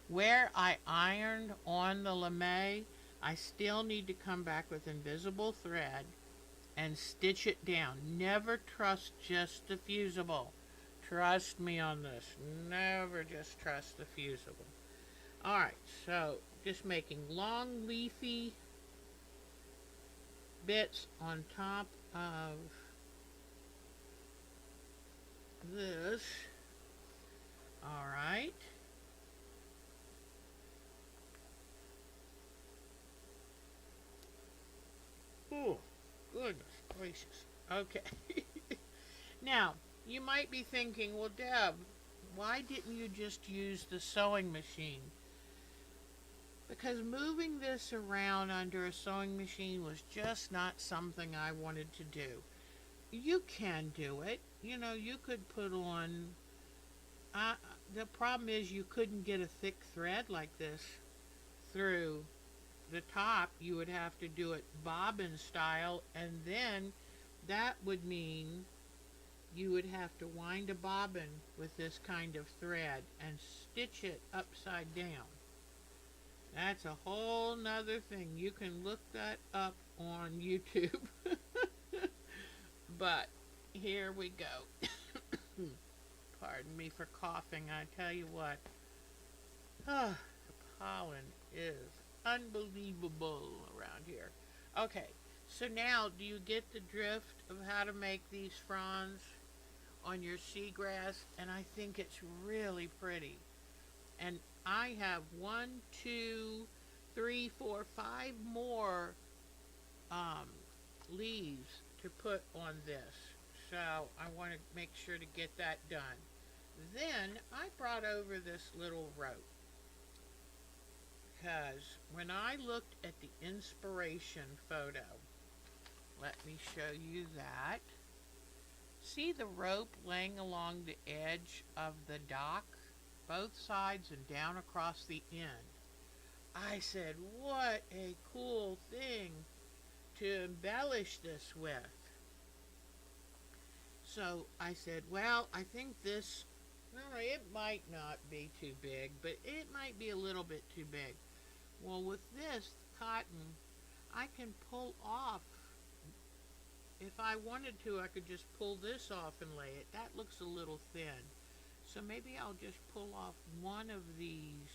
Where I ironed on the lame, I still need to come back with invisible thread and stitch it down. Never trust just the fusible. Trust me on this. Never just trust the fusible. Alright, so just making long leafy bits on top of this. Alright. Oh, goodness gracious. Okay. Now, you might be thinking, well, Deb, why didn't you just use the sewing machine? Because moving this around under a sewing machine was just not something I wanted to do. You can do it. You could put on... the problem is you couldn't get a thick thread like this through the top. You would have to do it bobbin style, and then that would mean you would have to wind a bobbin with this kind of thread and stitch it upside down. That's a whole nother thing. You can look that up on YouTube. But here we go. Pardon me for coughing. I tell you what. The pollen is unbelievable around here. Okay, so now do you get the drift of how to make these fronds on your seagrass? And I think it's really pretty. And I have 1, 2, 3, 4, 5 more leaves to put on this. So I want to make sure to get that done. Then I brought over this little rope, because when I looked at the inspiration photo, let me show you that. See the rope laying along the edge of the dock, both sides and down across the end. I said, what a cool thing to embellish this with. So I said, well, I think this, it might not be too big, but it might be a little bit too big. Well, with this cotton, I can pull off. If I wanted to, I could just pull this off and lay it. That looks a little thin. So maybe I'll just pull off one of these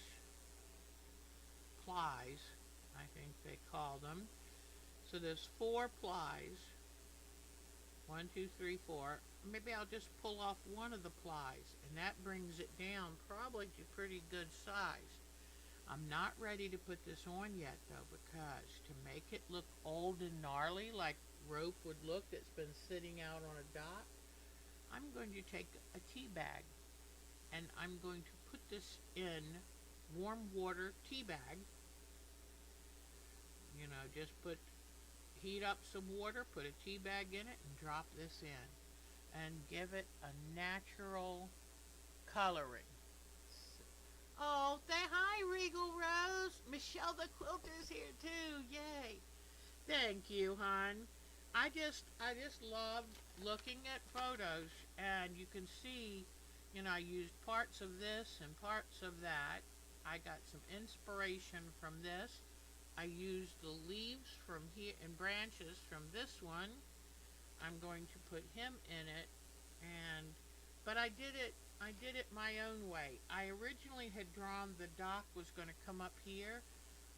plies, I think they call them. So there's 4 plies. 1, 2, 3, 4. Maybe I'll just pull off one of the plies, and that brings it down probably to pretty good size. I'm not ready to put this on yet, though, because to make it look old and gnarly like rope would look that's been sitting out on a dock, I'm going to take a tea bag, and I'm going to put this in warm water tea bag. Just heat up some water, put a tea bag in it, and drop this in, and give it a natural coloring. Oh, say hi, Regal Rose. Michelle the Quilter's here too. Yay! Thank you, hon. I just loved looking at photos, and you can see, I used parts of this and parts of that. I got some inspiration from this. I used the leaves from here and branches from this one. I'm going to put him in it, but I did it my own way. I originally had drawn the dock was going to come up here,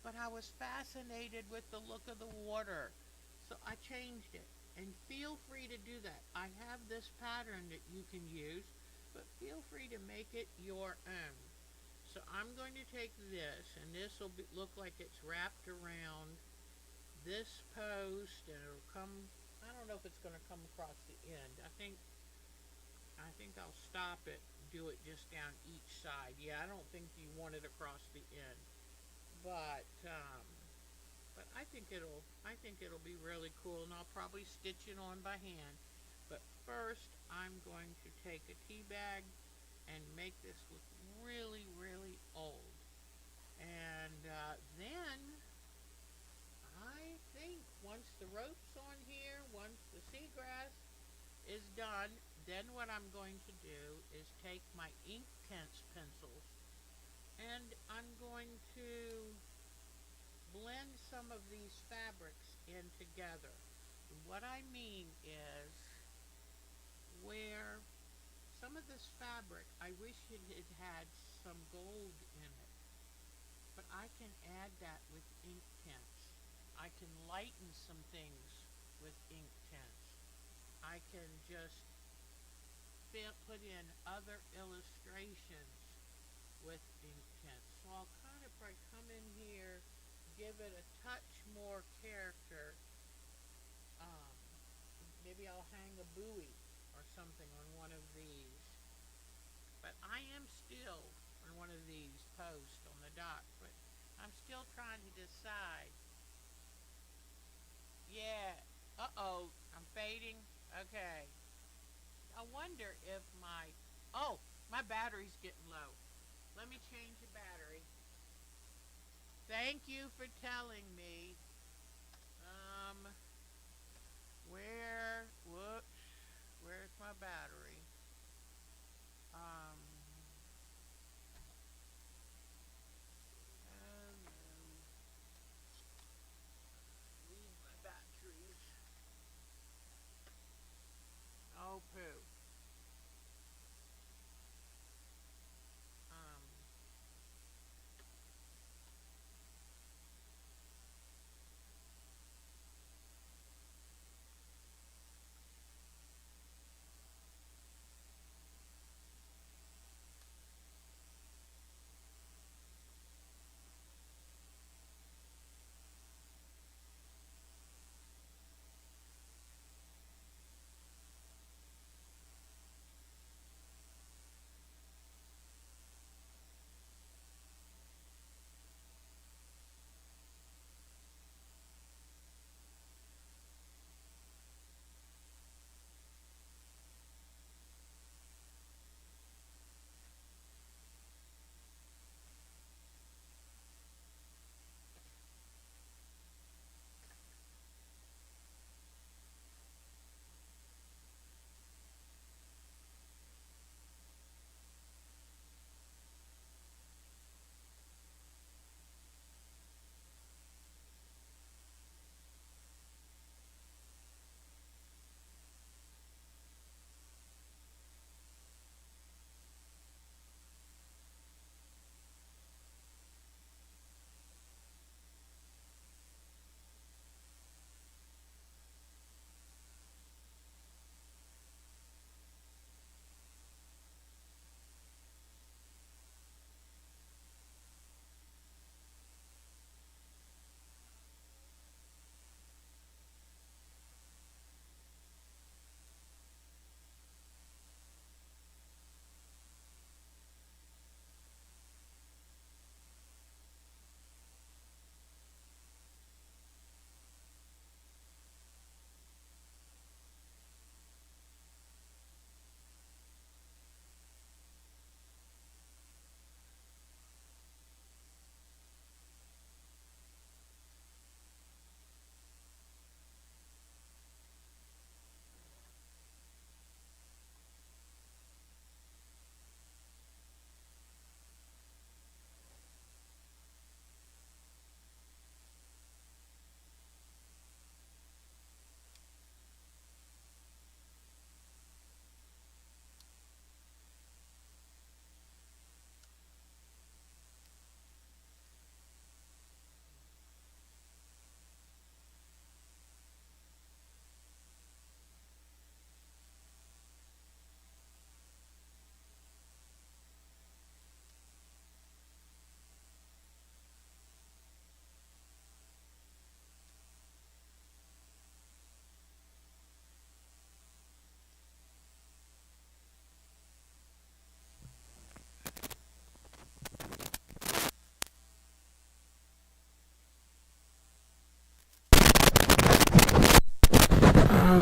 but I was fascinated with the look of the water, so I changed it. And feel free to do that. I have this pattern that you can use, but feel free to make it your own. So I'm going to take this, and this will look like it's wrapped around this post, and it'll come, I don't know if it's going to come across the end. I think I'll stop it, do it just down each side. Yeah, I don't think you want it across the end. But I think it'll be really cool, and I'll probably stitch it on by hand. But first, I'm going to take a tea bag and make this look really, really old. And then I think once the rope's on here, once the seagrass is done, then what I'm going to do is take my Inktense pencils and I'm going to blend some of these fabrics in together. And what I mean is where some of this fabric, I wish it had had some gold in it, but I can add that with Inktense. I can lighten some things with Inktense. I can just put in other illustrations with Inktense. So I'll kind of probably come in here, give it a touch more character. Um, Maybe I'll hang a buoy or something on one of these. But I am still on one of these posts on the dock, but I'm still trying to decide. Yeah. Uh-oh. I'm fading. Okay. I wonder if oh, my battery's getting low. Let me change the battery. Thank you for telling me. Where's my battery? Need my batteries. Oh, poo. Um,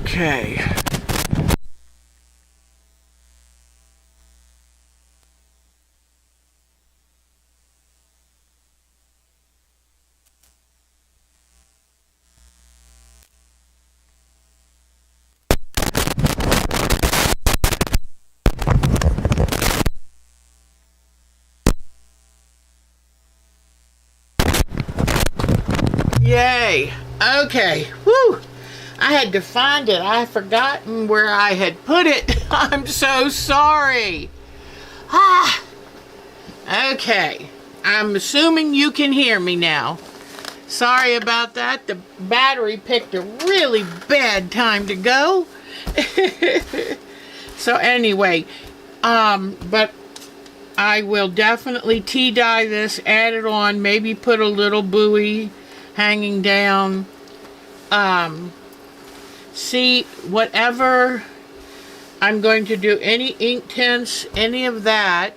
Okay. Yay. Okay. Whew. I had to find it. I had forgotten where I had put it. I'm so sorry. Ah. Okay. I'm assuming you can hear me now. Sorry about that. The battery picked a really bad time to go. So anyway, but I will definitely tea dye this, add it on, maybe put a little buoy hanging down. See, whatever I'm going to do, any ink tints, any of that,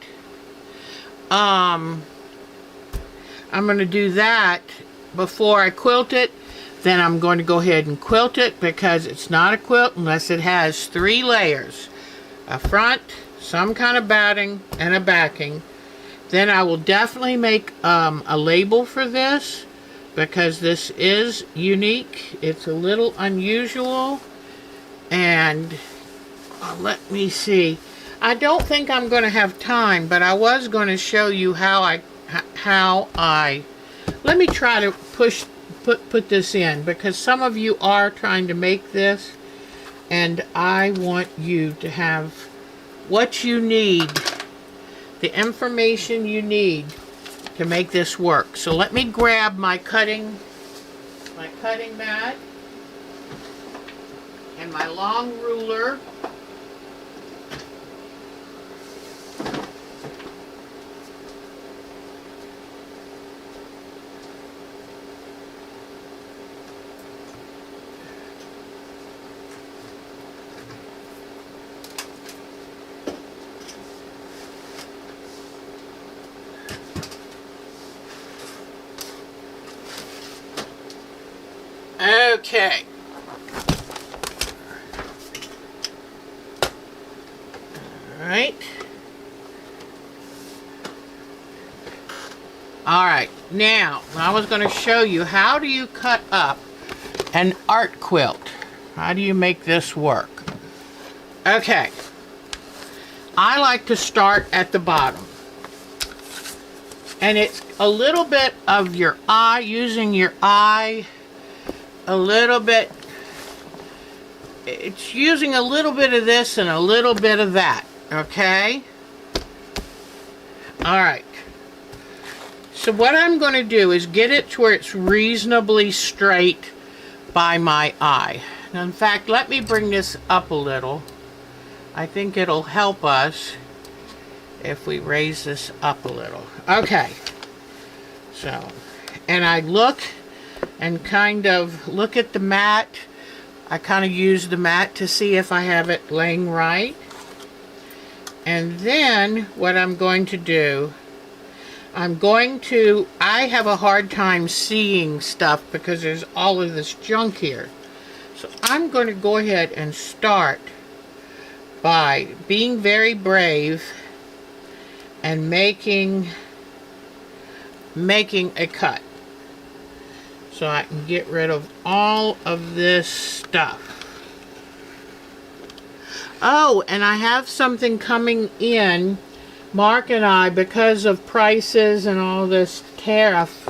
I'm going to do that before I quilt it. Then I'm going to go ahead and quilt it, because it's not a quilt unless it has 3 layers. A front, some kind of batting, and a backing. Then I will definitely make a label for this, because this is unique. It's a little unusual. And let me see. I don't think I'm going to have time, but I was going to show you how I let me try to put this in, because some of you are trying to make this, and I want you to have what you need, the information you need to make this work. So let me grab my cutting mat and my long ruler. Okay. Alright. Alright, now I was going to show you how do you cut up an art quilt. How do you make this work? Okay. I like to start at the bottom. And it's a little bit of your eye, using your eye. A little bit, it's using a little bit of this and a little bit of that, okay? Alright, so what I'm going to do is get it to where it's reasonably straight by my eye. Now, in fact, let me bring this up a little. I think it'll help us if we raise this up a little. Okay, so, and I look and kind of look at the mat. I kind of use the mat to see if I have it laying right. And then what I'm going to do, I have a hard time seeing stuff because there's all of this junk here. So I'm going to go ahead and start by being very brave and making a cut. So I can get rid of all of this stuff. Oh, and I have something coming in. Mark and I, because of prices and all this tariff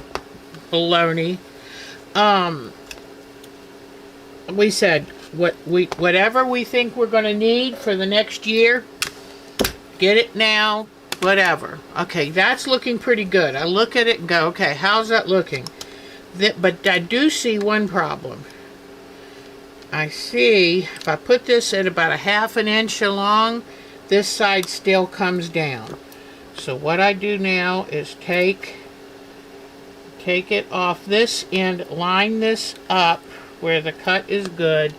baloney, we said whatever we think we're going to need for the next year, get it now, whatever. Okay, that's looking pretty good. I look at it and go, okay, how's that looking? But I do see one problem. I see if I put this at about a ½ an inch along, this side still comes down. So what I do now is take it off this end, line this up where the cut is good,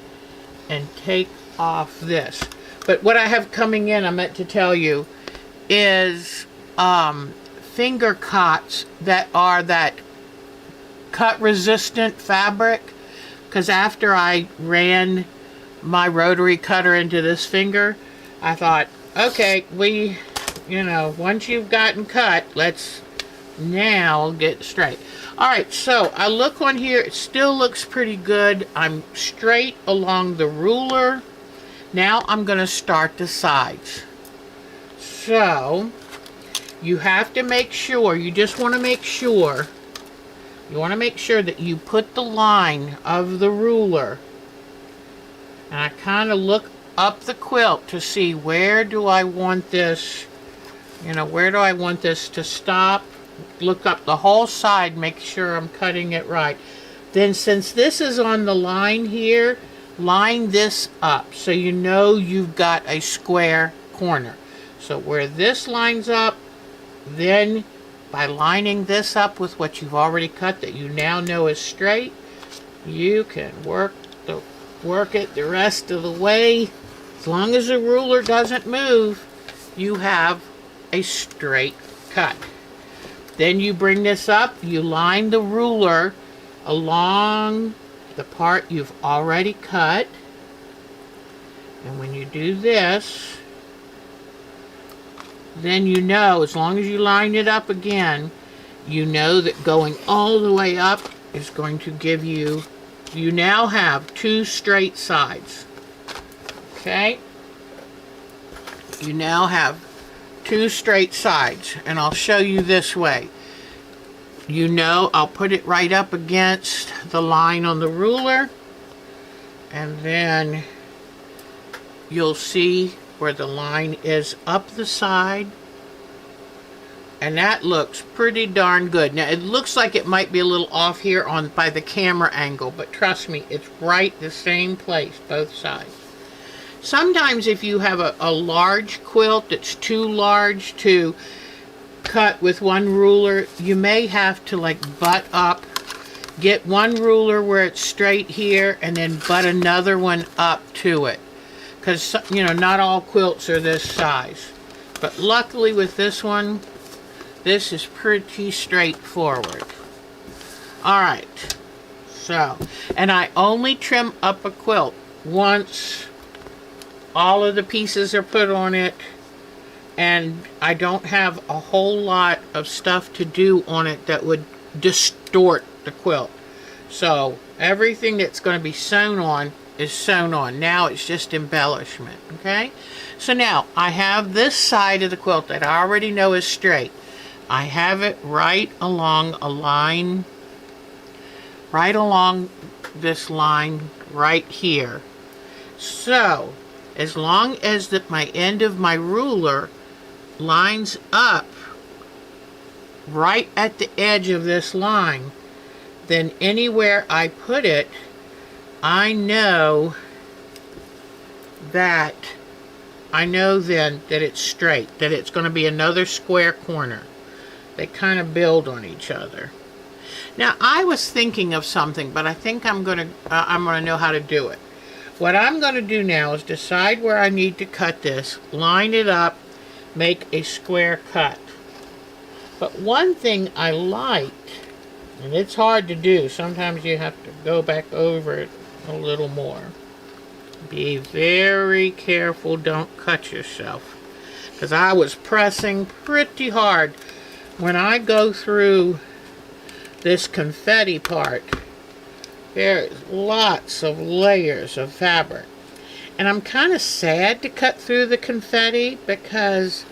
and take off this. But what I have coming in, I meant to tell you, is finger cuts that are that cut resistant fabric, because after I ran my rotary cutter into this finger, I thought, okay, once you've gotten cut, let's now get straight. Alright, so I look on here, it still looks pretty good. I'm straight along the ruler. Now I'm going to start the sides. So you have to make sure, you just want to make sure you want to make sure that you put the line of the ruler, and I kind of look up the quilt to see where do I want this, where do I want this to stop. Look up the whole side, make sure I'm cutting it right. Then since this is on the line here, line this up so you know you've got a square corner. So where this lines up, then by lining this up with what you've already cut that you now know is straight, you can work it the rest of the way. As long as the ruler doesn't move, you have a straight cut. Then you bring this up, you line the ruler along the part you've already cut. And when you do this, then you know, as long as you line it up again, you know that going all the way up is going to give you, you now have two straight sides. Okay? You now have two straight sides, and I'll show you this way. I'll put it right up against the line on the ruler, and then you'll see where the line is up the side, and that looks pretty darn good. Now it looks like it might be a little off here by the camera angle, but trust me, it's right the same place both sides. Sometimes if you have a large quilt that's too large to cut with one ruler, you may have to like butt up, get one ruler where it's straight here, and then butt another one up to it. Because, not all quilts are this size. But luckily with this one, this is pretty straightforward. Alright, so, and I only trim up a quilt once all of the pieces are put on it, and I don't have a whole lot of stuff to do on it that would distort the quilt. So, everything that's going to be sewn on is sewn on. Now it's just embellishment, okay? So now I have this side of the quilt that I already know is straight. I have it right along a line, right along this line right here. So as long as my end of my ruler lines up right at the edge of this line, then anywhere I put it, I know then that it's straight, that it's going to be another square corner. They kind of build on each other. Now I was thinking of something, but I think I'm going to know how to do it. What I'm going to do now is decide where I need to cut this, line it up, make a square cut. But one thing I liked, and it's hard to do, sometimes you have to go back over it a little more. Be very careful, don't cut yourself. Because I was pressing pretty hard. When I go through this confetti part, there's lots of layers of fabric. And I'm kind of sad to cut through the confetti because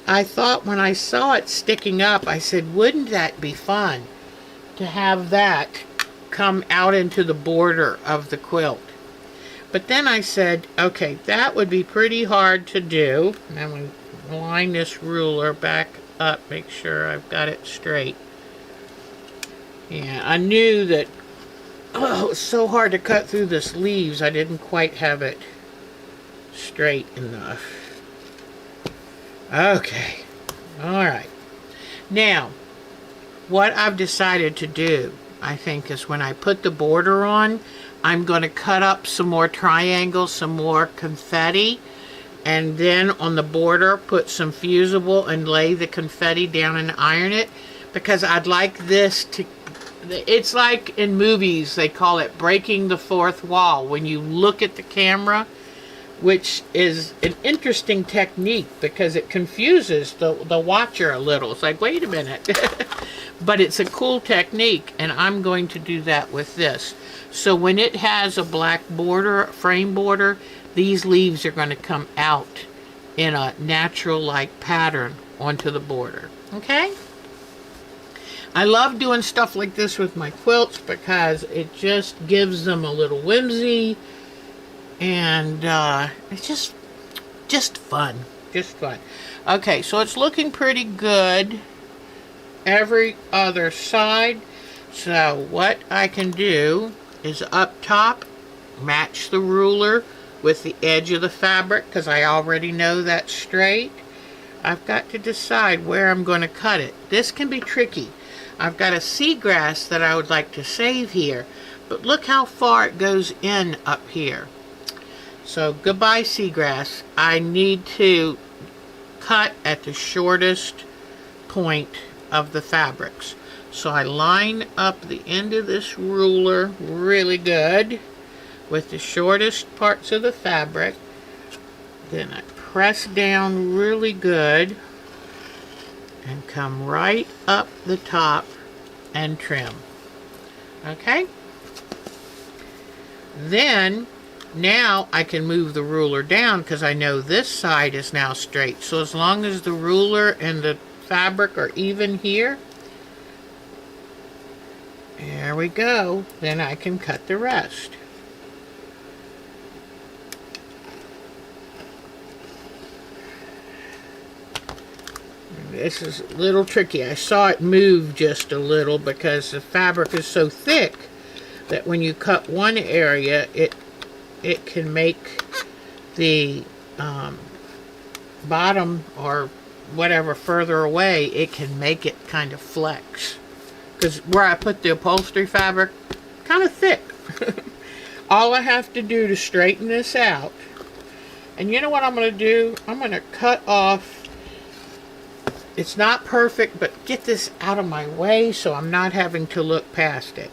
I thought when I saw it sticking up, I said, wouldn't that be fun to have that come out into the border of the quilt? But then I said, okay, that would be pretty hard to do. And I'm going to line this ruler back up, make sure I've got it straight. Yeah, I knew that, it was so hard to cut through the sleeves, I didn't quite have it straight enough. Okay, alright. Now, what I've decided to do, I think, is when I put the border on, I'm going to cut up some more triangles, some more confetti, and then on the border put some fusible and lay the confetti down and iron it, because I'd like this to, it's like in movies they call it breaking the fourth wall, when you look at the camera, which is an interesting technique because it confuses the watcher a little. It's like, wait a minute. But it's a cool technique, and I'm going to do that with this. So when it has a black border, frame border, these leaves are going to come out in a natural like pattern onto the border. Okay? I love doing stuff like this with my quilts because it just gives them a little whimsy, and it's just fun. Just fun. Okay, so it's looking pretty good every other side. So what I can do is up top, match the ruler with the edge of the fabric because I already know that's straight. I've got to decide where I'm going to cut it. This can be tricky. I've got a seagrass that I would like to save here, but look how far it goes in up here. So goodbye seagrass. I need to cut at the shortest point of the fabrics. So I line up the end of this ruler really good with the shortest parts of the fabric. Then I press down really good and come right up the top and trim. Okay? Then now I can move the ruler down because I know this side is now straight. So as long as the ruler and the fabric are even here, there we go. Then I can cut the rest. This is a little tricky. I saw it move just a little because the fabric is so thick that when you cut one area, it can make the bottom or whatever further away, it can make it kind of flex. Because where I put the upholstery fabric, kind of thick. All I have to do to straighten this out, and you know what I'm going to do? I'm going to cut off. It's not perfect, but get this out of my way so I'm not having to look past it.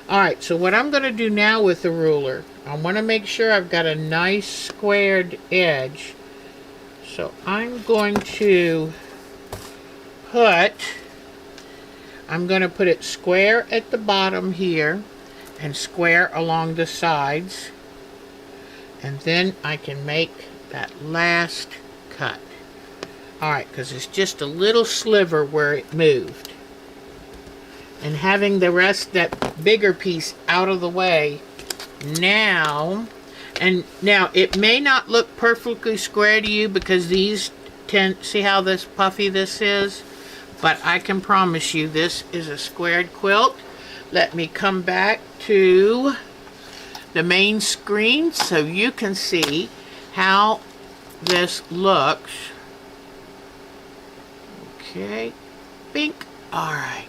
Alright, so what I'm going to do now with the ruler, I want to make sure I've got a nice squared edge. So I'm going to put it square at the bottom here and square along the sides. And then I can make that last cut. Alright, because it's just a little sliver where it moved. And having the rest, that bigger piece out of the way now. And now it may not look perfectly square to you because these see how this puffy this is? But I can promise you this is a squared quilt. Let me come back to the main screen so you can see how this looks. Okay, bink. Alright.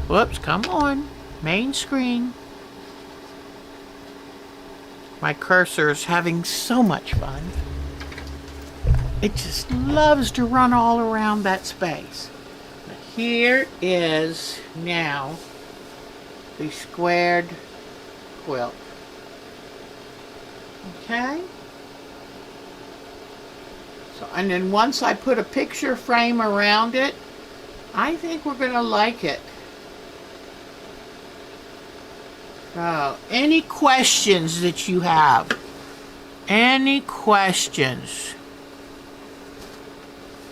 Whoops, come on. Main screen. My cursor is having so much fun. It just loves to run all around that space. But here is now the squared quilt. Okay? So, and then once I put a picture frame around it, I think we're going to like it. So, any questions that you have? Any questions?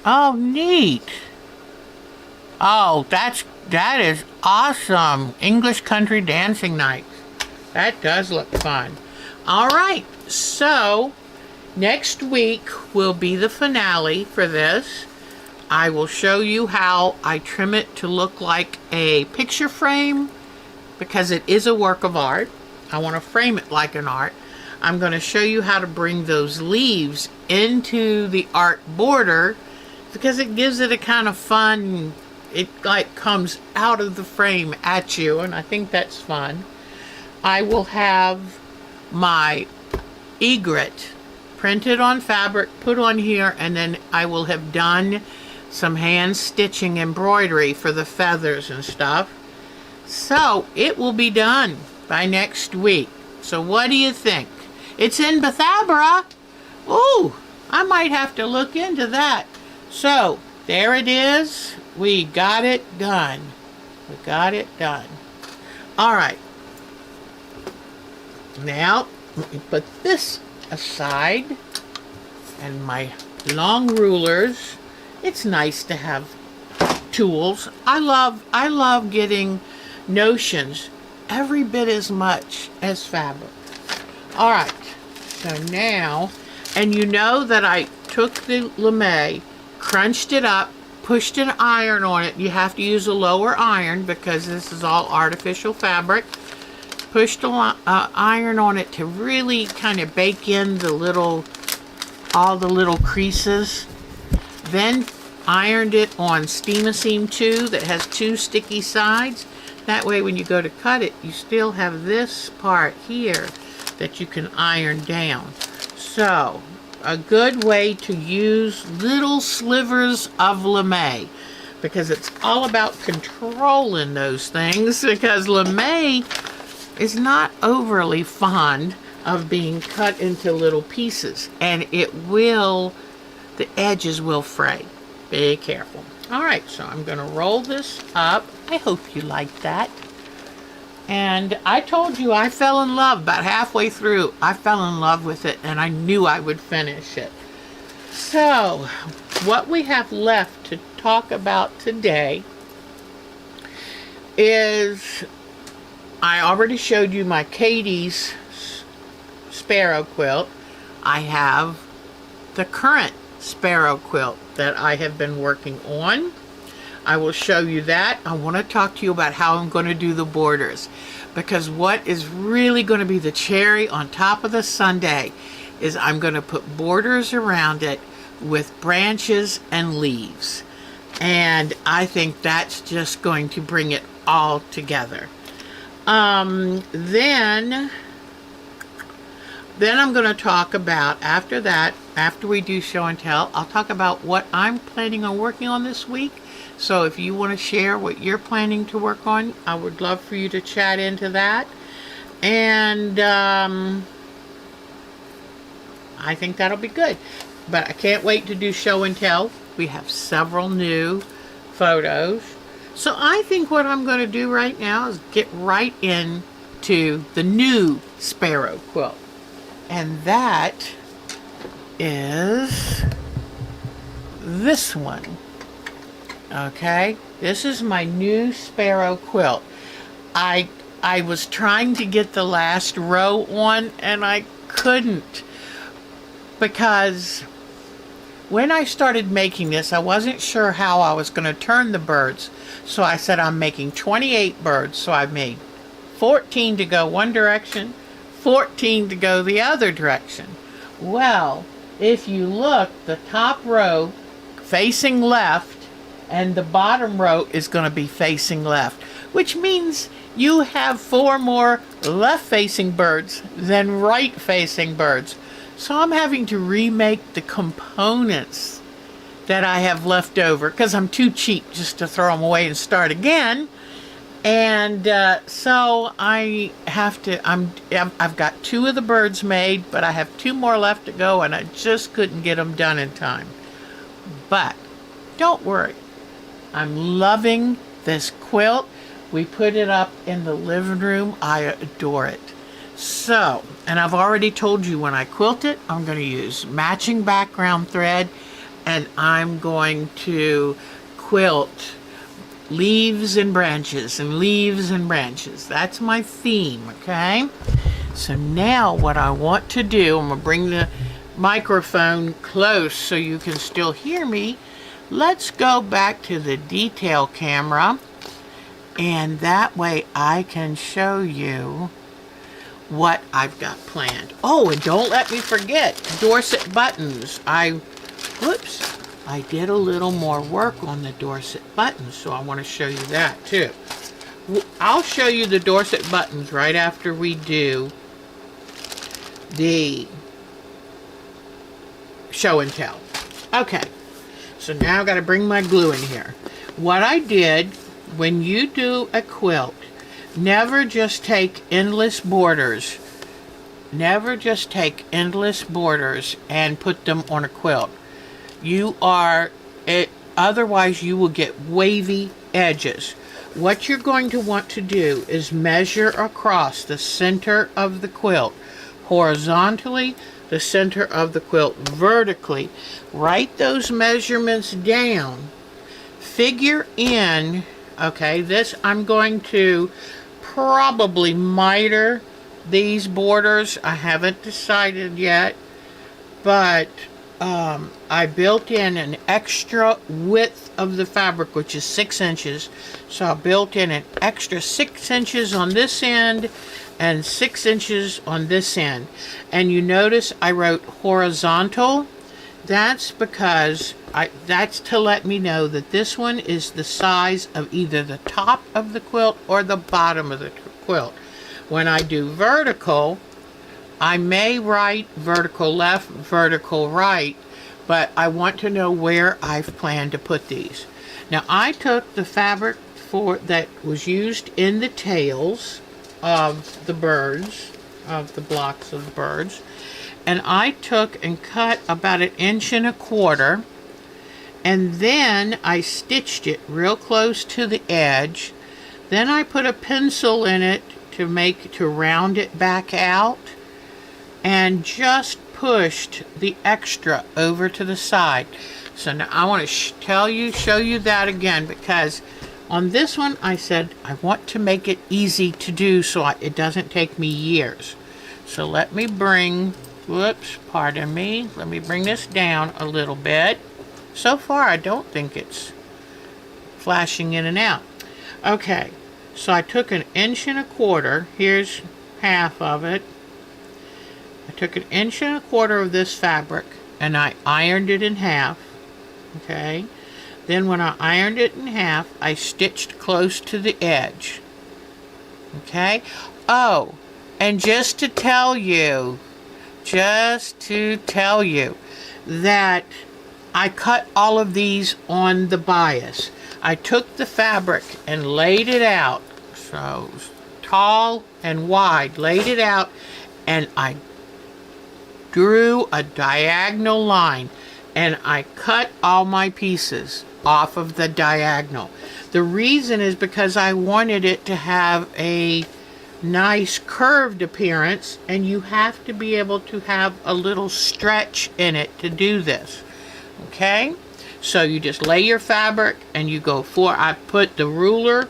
Oh, neat. Oh, that is awesome. English country dancing night. That does look fun. All right, so next week will be the finale for this. I will show you how I trim it to look like a picture frame because it is a work of art. I want to frame it like an art. I'm going to show you how to bring those leaves into the art border because it gives it a kind of fun, it like comes out of the frame at you, and I think that's fun. I will have my egret printed on fabric, put on here, and then I will have done some hand stitching embroidery for the feathers and stuff. So it will be done by next week. So what do you think? It's in Bethabara. Ooh, I might have to look into that. So there it is. We got it done. We got it done. All right. Now let me put this aside and my long rulers. It's nice to have tools. I love getting notions every bit as much as fabric. All right, so now, and you know that I took the lame, crunched it up, pushed an iron on it. You have to use a lower iron because this is all artificial fabric. Pushed an iron on it to really kind of bake in all the little creases. Then ironed it on Steam-A-Seam 2 that has 2 sticky sides. That way when you go to cut it, you still have this part here that you can iron down. So, a good way to use little slivers of lame, because it's all about controlling those things, because lame is not overly fond of being cut into little pieces, and the edges will fray. Be careful. All right, so I'm going to roll this up. I hope you like that. And I told you I fell in love about halfway through. I fell in love with it, and I knew I would finish it. So, what we have left to talk about today is, I already showed you my Katie's Sparrow Quilt. I have the current Sparrow Quilt that I have been working on. I will show you that. I want to talk to you about how I'm going to do the borders, because what is really going to be the cherry on top of the sundae is I'm going to put borders around it with branches and leaves, and I think that's just going to bring it all together. Then I'm going to talk about, after that, after we do show and tell, I'll talk about what I'm planning on working on this week. So if you want to share what you're planning to work on, I would love for you to chat into that. And I think that'll be good. But I can't wait to do show and tell. We have several new photos. So I think what I'm going to do right now is get right into the new Sparrow Quilt. And that is this one. Okay, this is my new Sparrow Quilt. I was trying to get the last row on, and I couldn't, because when I started making this, I wasn't sure how I was going to turn the birds. So I said I'm making 28 birds. So I made 14 to go one direction, 14 to go the other direction. Well, if you look, the top row facing left and the bottom row is going to be facing left, which means you have 4 more left-facing birds than right-facing birds. So I'm having to remake the components that I have left over, because I'm too cheap just to throw them away and start again. And so I have to, I've got 2 of the birds made, but I have 2 more left to go, and I just couldn't get them done in time. But don't worry, I'm loving this quilt. We put it up in the living room. I adore it. So, and I've already told you when I quilt it, I'm going to use matching background thread, and I'm going to quilt leaves and branches and leaves and branches. That's my theme, okay? So now what I want to do, I'm going to bring the microphone close so you can still hear me. Let's go back to the detail camera, and that way I can show you what I've got planned. Oh, and don't let me forget Dorset buttons. I did a little more work on the Dorset buttons, so I want to show you that too. I'll show you the Dorset buttons right after we do the show and tell. Okay, so now I've got to bring my glue in here. What I did, when you do a quilt, never just take endless borders. Never just take endless borders and put them on a quilt. Otherwise you will get wavy edges. What you're going to want to do is measure across the center of the quilt horizontally, the center of the quilt vertically. Write those measurements down. figure in, okay, this I'm going to probably miter these borders. I haven't decided yet, but I built in an extra width of the fabric, which is 6 inches. So I built in an extra 6 inches on this end and 6 inches on this end. And you notice I wrote horizontal. That's because that's to let me know that this one is the size of either the top of the quilt or the bottom of the quilt. When I do vertical, I may write vertical left, vertical right, but I want to know where I've planned to put these. Now I took the fabric that was used in the tails of the birds, of the blocks of the birds, and I took and cut about 1.25 inches, and then I stitched it real close to the edge. Then I put a pencil in it to round it back out, and just pushed the extra over to the side. So now I want to show you that again, because on this one I said I want to make it easy to do so it doesn't take me years. So let me bring, whoops, pardon me, let me bring this down a little bit. So far I don't think it's flashing in and out. Okay, so I took 1.25 inches, here's half of it. I took 1.25 inches of this fabric and I ironed it in half. Okay, then when I ironed it in half, I stitched close to the edge. Okay, oh, and just to tell you that I cut all of these on the bias. I took the fabric and laid it out, so tall and wide, laid it out, and I drew a diagonal line, and I cut all my pieces off of the diagonal. The reason is because I wanted it to have a nice curved appearance, and you have to be able to have a little stretch in it to do this. Okay, so you just lay your fabric and you go I put the ruler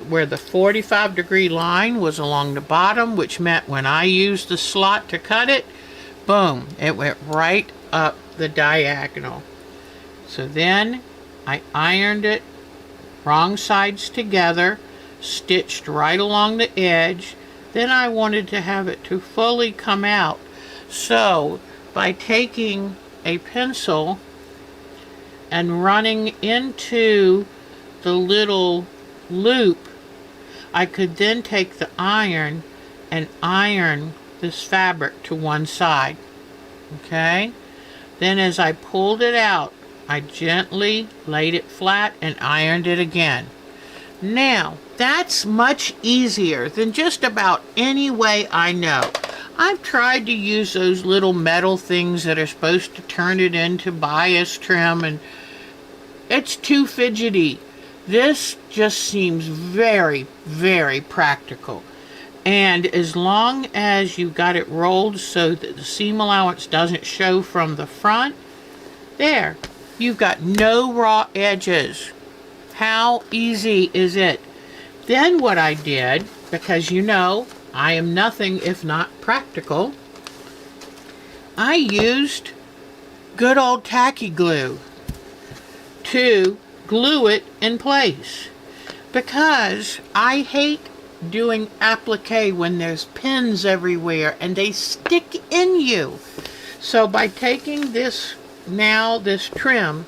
where the 45-degree line was along the bottom, which meant when I used the slot to cut it, boom, it went right up the diagonal. So then I ironed it wrong sides together, stitched right along the edge. Then I wanted to have it to fully come out. So by taking a pencil and running into the little loop, I could then take the iron and iron this fabric to one side. Okay, then as I pulled it out, I gently laid it flat and ironed it again. Now that's much easier than just about any way I know. I've tried to use those little metal things that are supposed to turn it into bias trim, and it's too fidgety. This just seems very, very practical. And as long as you got it rolled so that the seam allowance doesn't show from the front, there, you've got no raw edges. How easy is it? Then what I did, because you know I am nothing if not practical, I used good old tacky glue to glue it in place, because I hate doing applique when there's pins everywhere and they stick in you. So by taking this trim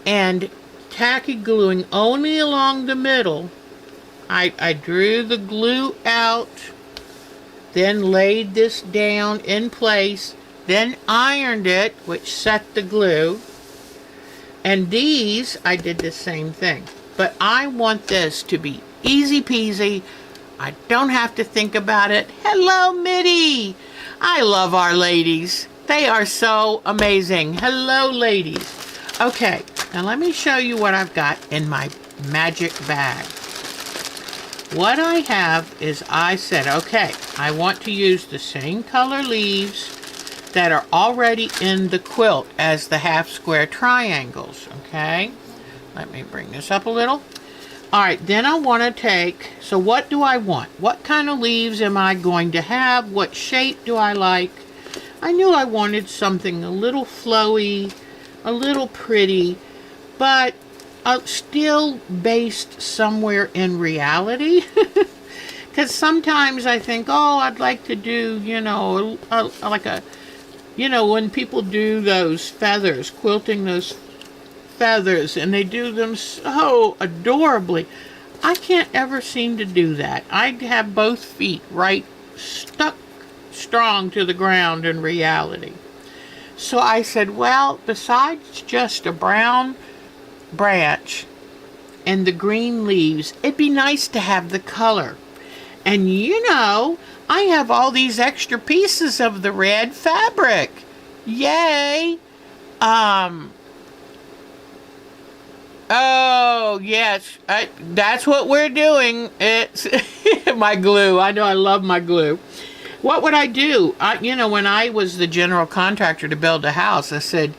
and tacky gluing only along the middle, I drew the glue out, then laid this down in place, then ironed it, which set the glue. And these, I did the same thing. But I want this to be easy peasy. I don't have to think about it. Hello, Mitty. I love our ladies. They are so amazing. Hello, ladies. Okay, now let me show you what I've got in my magic bag. What I have is, I said, okay, I want to use the same color leaves that are already in the quilt as the half square triangles, okay? Let me bring this up a little. All right, then I want to take, so what do I want? What kind of leaves am I going to have? What shape do I like? I knew I wanted something a little flowy, a little pretty, but still based somewhere in reality. Because sometimes I think, oh, I'd like to do, you know, like a, you know, when people do those feathers, quilting those feathers, and they do them so adorably. I can't ever seem to do that. I have both feet right stuck strong to the ground in reality. So I said, well, besides just a brown branch and the green leaves, it'd be nice to have the color. And you know, I have all these extra pieces of the red fabric. Yay! Oh, yes, that's what we're doing. It's my glue. I know I love my glue. What would I do? You know, when I was the general contractor to build a house, I said,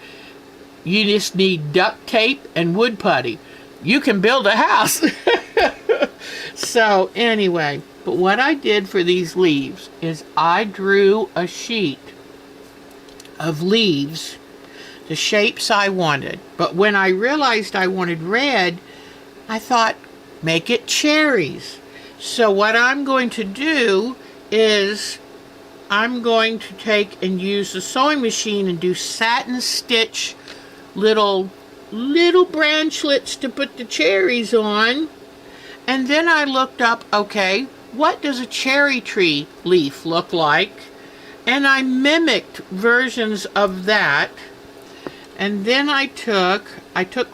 you just need duct tape and wood putty. You can build a house. So anyway, but what I did for these leaves is I drew a sheet of leaves, the shapes I wanted. But when I realized I wanted red, I thought, make it cherries. So what I'm going to do is I'm going to take and use the sewing machine and do satin stitch little branchlets to put the cherries on. And then I looked up, okay, what does a cherry tree leaf look like? And I mimicked versions of that. And then I took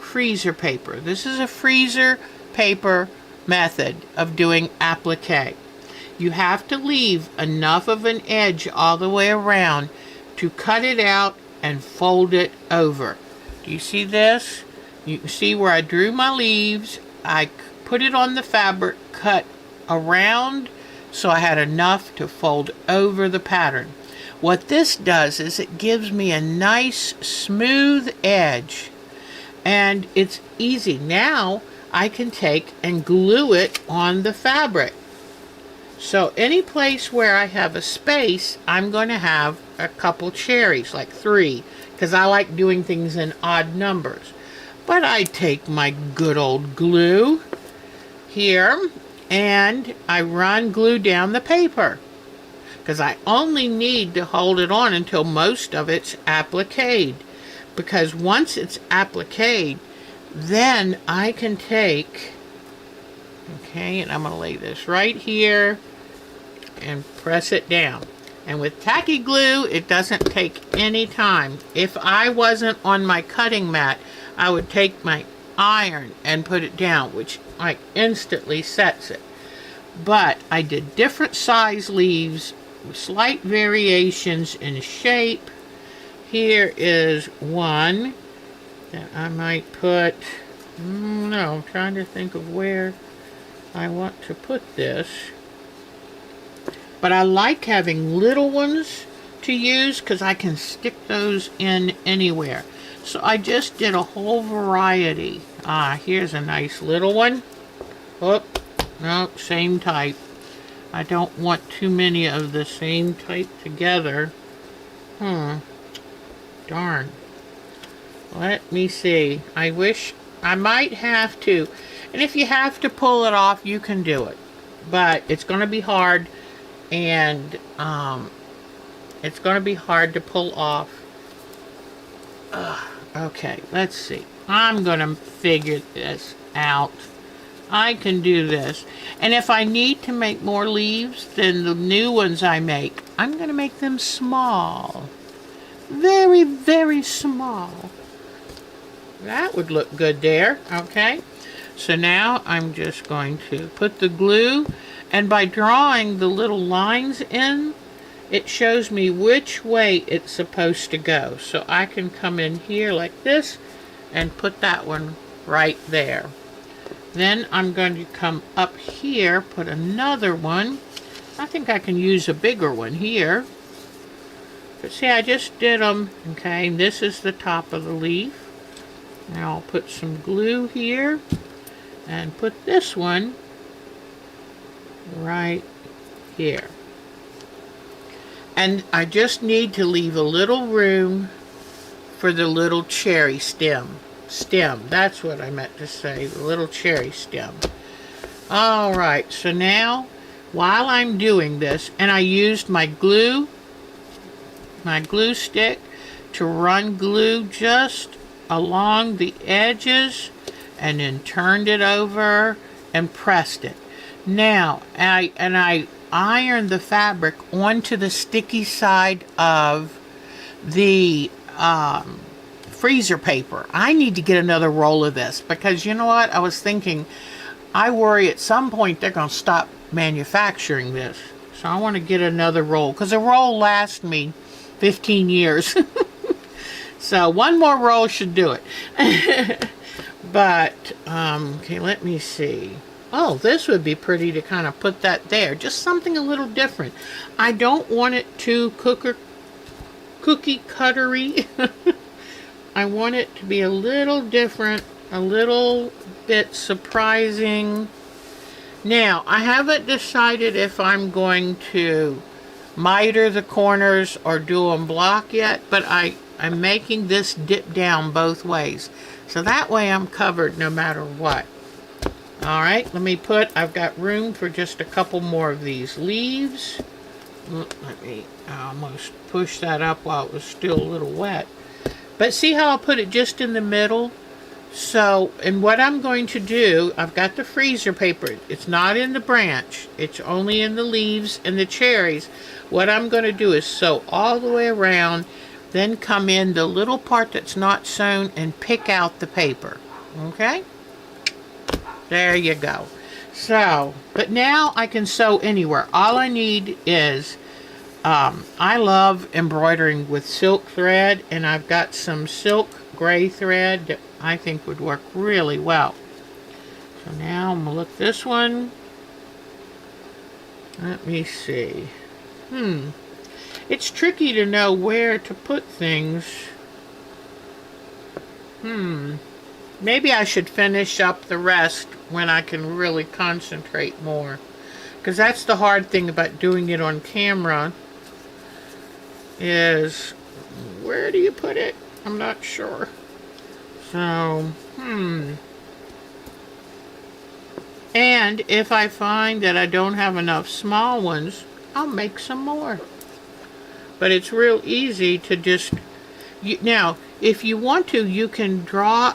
freezer paper. This is a freezer paper method of doing applique. You have to leave enough of an edge all the way around to cut it out and fold it over. Do you see this? You can see where I drew my leaves. I put it on the fabric, cut around so I had enough to fold over the pattern. What this does is it gives me a nice smooth edge, and it's easy. Now I can take and glue it on the fabric. So any place where I have a space, I'm going to have a couple cherries, like 3, because I like doing things in odd numbers. But I take my good old glue here and I run glue down the paper, because I only need to hold it on until most of it's appliqued. Because once it's appliqued, then I can take, okay, and I'm going to lay this right here and press it down. And with tacky glue, it doesn't take any time. If I wasn't on my cutting mat, I would take my iron and put it down, which like instantly sets it. But I did different size leaves, slight variations in shape. Here is one that I might put, no, I'm trying to think of where I want to put this. But I like having little ones to use because I can stick those in anywhere. So I just did a whole variety. Here's a nice little one. Oh, no, same type. I don't want too many of the same type together. Darn. Let me see. I wish I might have to. And if you have to pull it off, you can do it. But it's going to be hard. And it's going to be hard to pull off. Okay, let's see. I'm going to figure this out. I can do this. And if I need to make more leaves than the new ones I make, I'm going to make them small. Very, very small. That would look good there. Okay. So now I'm just going to put the glue, and by drawing the little lines in, it shows me which way it's supposed to go. So I can come in here like this and put that one right there. Then I'm going to come up here, put another one. I think I can use a bigger one here. But see, I just did them. Okay, this is the top of the leaf. Now I'll put some glue here and put this one right here. And I just need to leave a little room for the little cherry stem. That's what I meant to say, the little cherry stem. Alright, so now while I'm doing this, and I used my glue stick to run glue just along the edges and then turned it over and pressed it. Now, I ironed the fabric onto the sticky side of the freezer paper. I need to get another roll of this because you know what? I was thinking, I worry at some point they're going to stop manufacturing this. So I want to get another roll because a roll lasts me 15 years. So one more roll should do it. But, okay, let me see. Oh, this would be pretty to kind of put that there. Just something a little different. I don't want it too cookie cuttery. I want it to be a little different, a little bit surprising. Now, I haven't decided if I'm going to miter the corners or do them block yet, but I'm making this dip down both ways. So that way I'm covered no matter what. Alright, I've got room for just a couple more of these leaves. Let me almost push that up while it was still a little wet. But see how I'll put it just in the middle? So, and what I'm going to do, I've got the freezer paper. It's not in the branch. It's only in the leaves and the cherries. What I'm going to do is sew all the way around, then come in the little part that's not sewn and pick out the paper. Okay? There you go. So, but now I can sew anywhere. All I need is, I love embroidering with silk thread, and I've got some silk gray thread that I think would work really well. So now I'm going to look this one. Let me see. It's tricky to know where to put things. Maybe I should finish up the rest when I can really concentrate more. Because that's the hard thing about doing it on camera. Is, where do you put it? I'm not sure. So, And if I find that I don't have enough small ones, I'll make some more. But it's real easy to just... now, if you want to, you can draw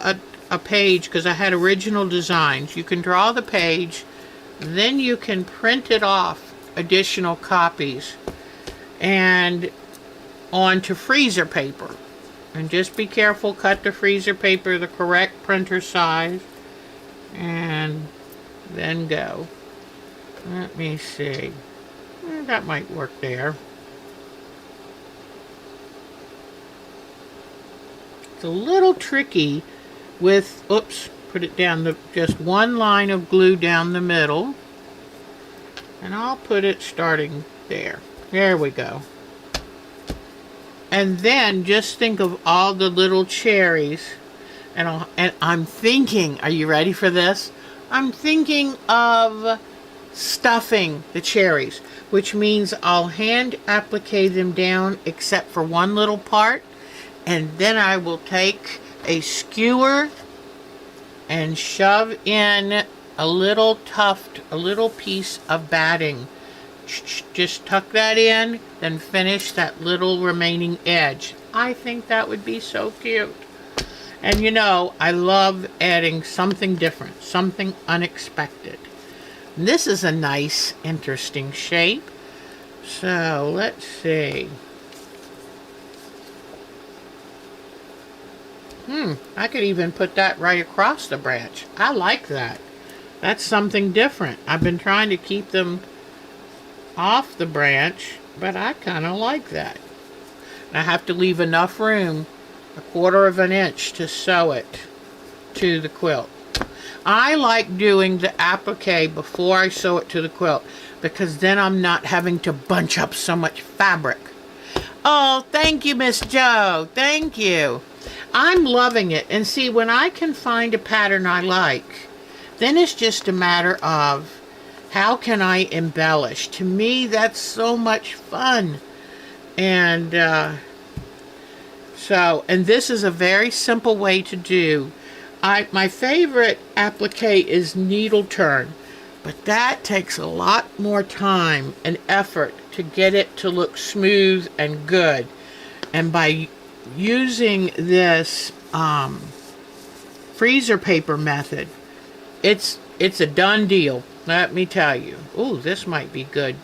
a page, because I had original designs. You can draw the page, then you can print it off, additional copies, and onto freezer paper. And just be careful, cut the freezer paper the correct printer size, and then go. Let me see. That might work there. It's a little tricky with, oops, put it down, just one line of glue down the middle. And I'll put it starting there. There we go. And then just think of all the little cherries. And I'm thinking, are you ready for this? I'm thinking of stuffing the cherries, which means I'll hand applique them down except for one little part. And then I will take a skewer and shove in a little tuft, a little piece of batting. Just tuck that in, then finish that little remaining edge. I think that would be so cute. And you know, I love adding something different, something unexpected. And this is a nice, interesting shape. So, let's see. I could even put that right across the branch. I like that. That's something different. I've been trying to keep them off the branch, but I kind of like that. And I have to leave enough room, 1/4 of an inch, to sew it to the quilt. I like doing the applique before I sew it to the quilt, because then I'm not having to bunch up so much fabric. Oh, thank you, Miss Jo. Thank you. I'm loving it. And see, when I can find a pattern I like, then it's just a matter of how can I embellish. To me, that's so much fun. And and this is a very simple way to do. My favorite applique is needle turn, but that takes a lot more time and effort to get it to look smooth and good. And by using this freezer paper method, it's a done deal, let me tell you. Ooh, this might be good,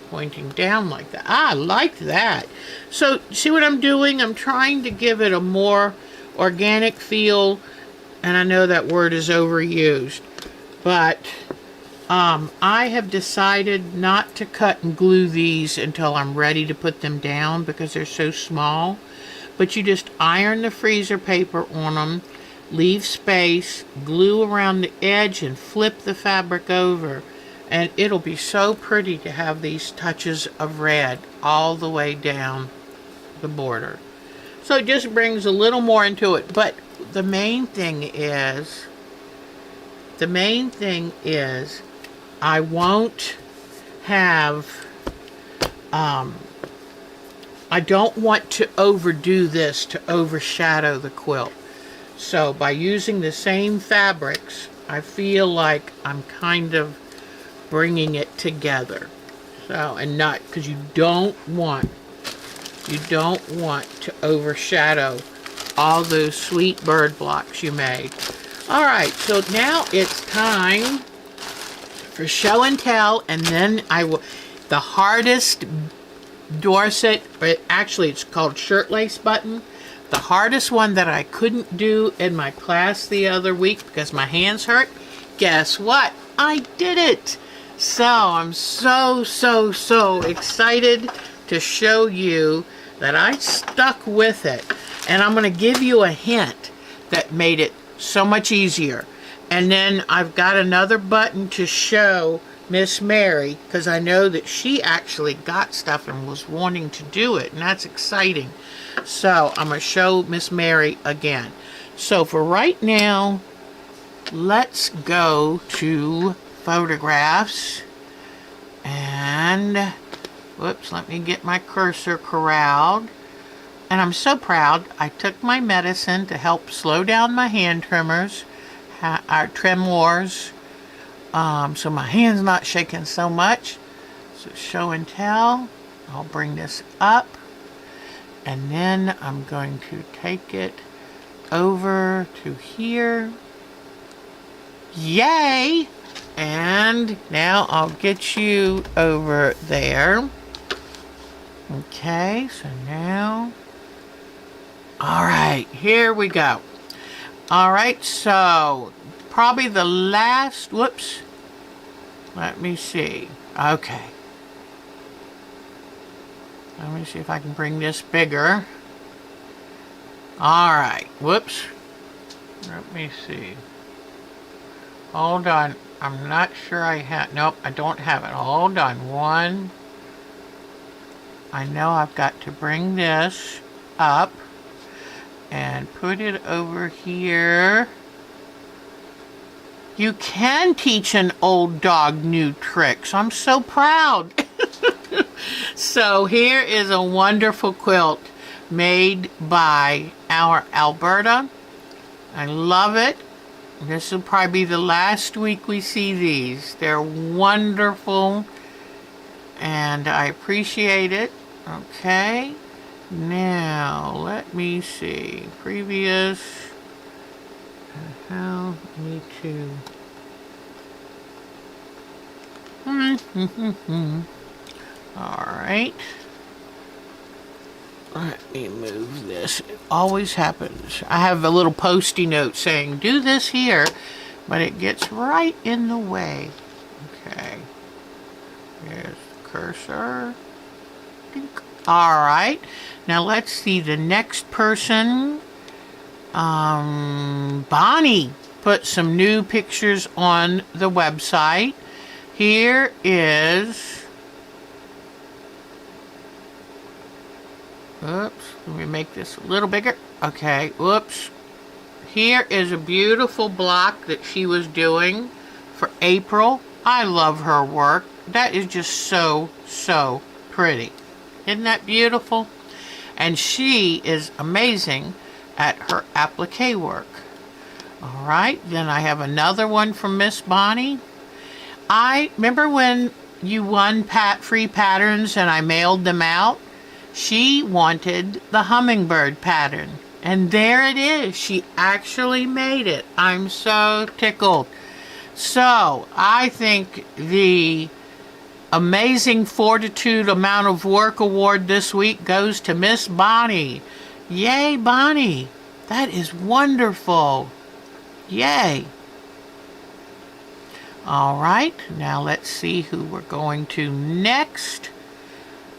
pointing down like that. I like that. So see what I'm doing? I'm trying to give it a more organic feel, and I know that word is overused, but I have decided not to cut and glue these until I'm ready to put them down because they're so small. But you just iron the freezer paper on them, leave space, glue around the edge, and flip the fabric over. And it'll be so pretty to have these touches of red all the way down the border. So it just brings a little more into it. But the main thing is, I won't have, I don't want to overdo this to overshadow the quilt. So by using the same fabrics, I feel like I'm kind of bringing it together. So, and not, because you don't want to overshadow all those sweet bird blocks you made. All right, so now it's time for show and tell, and then the hardest Dorset, or actually it's called shirt lace button, the hardest one that I couldn't do in my class the other week because my hands hurt. Guess what? I did it. So I'm so excited to show you that I stuck with it, and I'm going to give you a hint that made it so much easier. And then I've got another button to show Miss Mary, because I know that she actually got stuff and was wanting to do it, and that's exciting. So I'm going to show Miss Mary again. So for right now, let's go to photographs, and whoops, let me get my cursor corralled. And I'm so proud. I took my medicine to help slow down my hand tremors, tremors, so my hand's not shaking so much. So show and tell. I'll bring this up, and then I'm going to take it over to here. Yay! And now I'll get you over there. Okay, so now, all right, here we go. All right, so probably the last, whoops, let me see. Okay. Let me see if I can bring this bigger. All right, whoops. Let me see. Hold on. I'm not sure I have, nope, I don't have it. Hold on, one. I know I've got to bring this up and put it over here. You can teach an old dog new tricks. I'm so proud. So here is a wonderful quilt made by our Alberta. I love it. This will probably be the last week we see these. They're wonderful, and I appreciate it. Okay, now let me see. Previous. How me to. All right. Let me move this. It always happens. I have a little post-it note saying, do this here, but it gets right in the way. Okay. There's the cursor. All right. Now let's see the next person. Bonnie put some new pictures on the website. Here is... Oops, let me make this a little bigger. Okay, whoops. Here is a beautiful block that she was doing for April. I love her work. That is just so, so pretty. Isn't that beautiful? And she is amazing at her applique work. All right, then I have another one from Miss Bonnie. I remember when you won free patterns and I mailed them out. She wanted the hummingbird pattern. And there it is. She actually made it. I'm so tickled. So I think the Amazing Fortitude Amount of Work Award this week goes to Miss Bonnie. Yay, Bonnie. That is wonderful. Yay. All right, now let's see who we're going to next.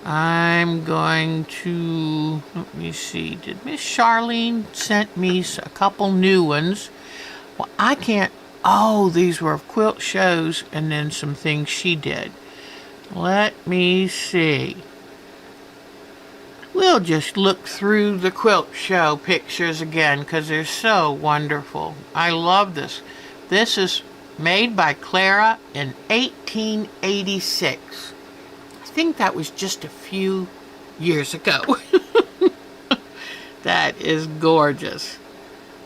I'm going to, let me see, did Miss Charlene sent me a couple new ones? Well, I can't, oh, these were quilt shows and then some things she did. Let me see. We'll just look through the quilt show pictures again because they're so wonderful. I love this. This is made by Clara in 1886. I think that was just a few years ago. That is gorgeous.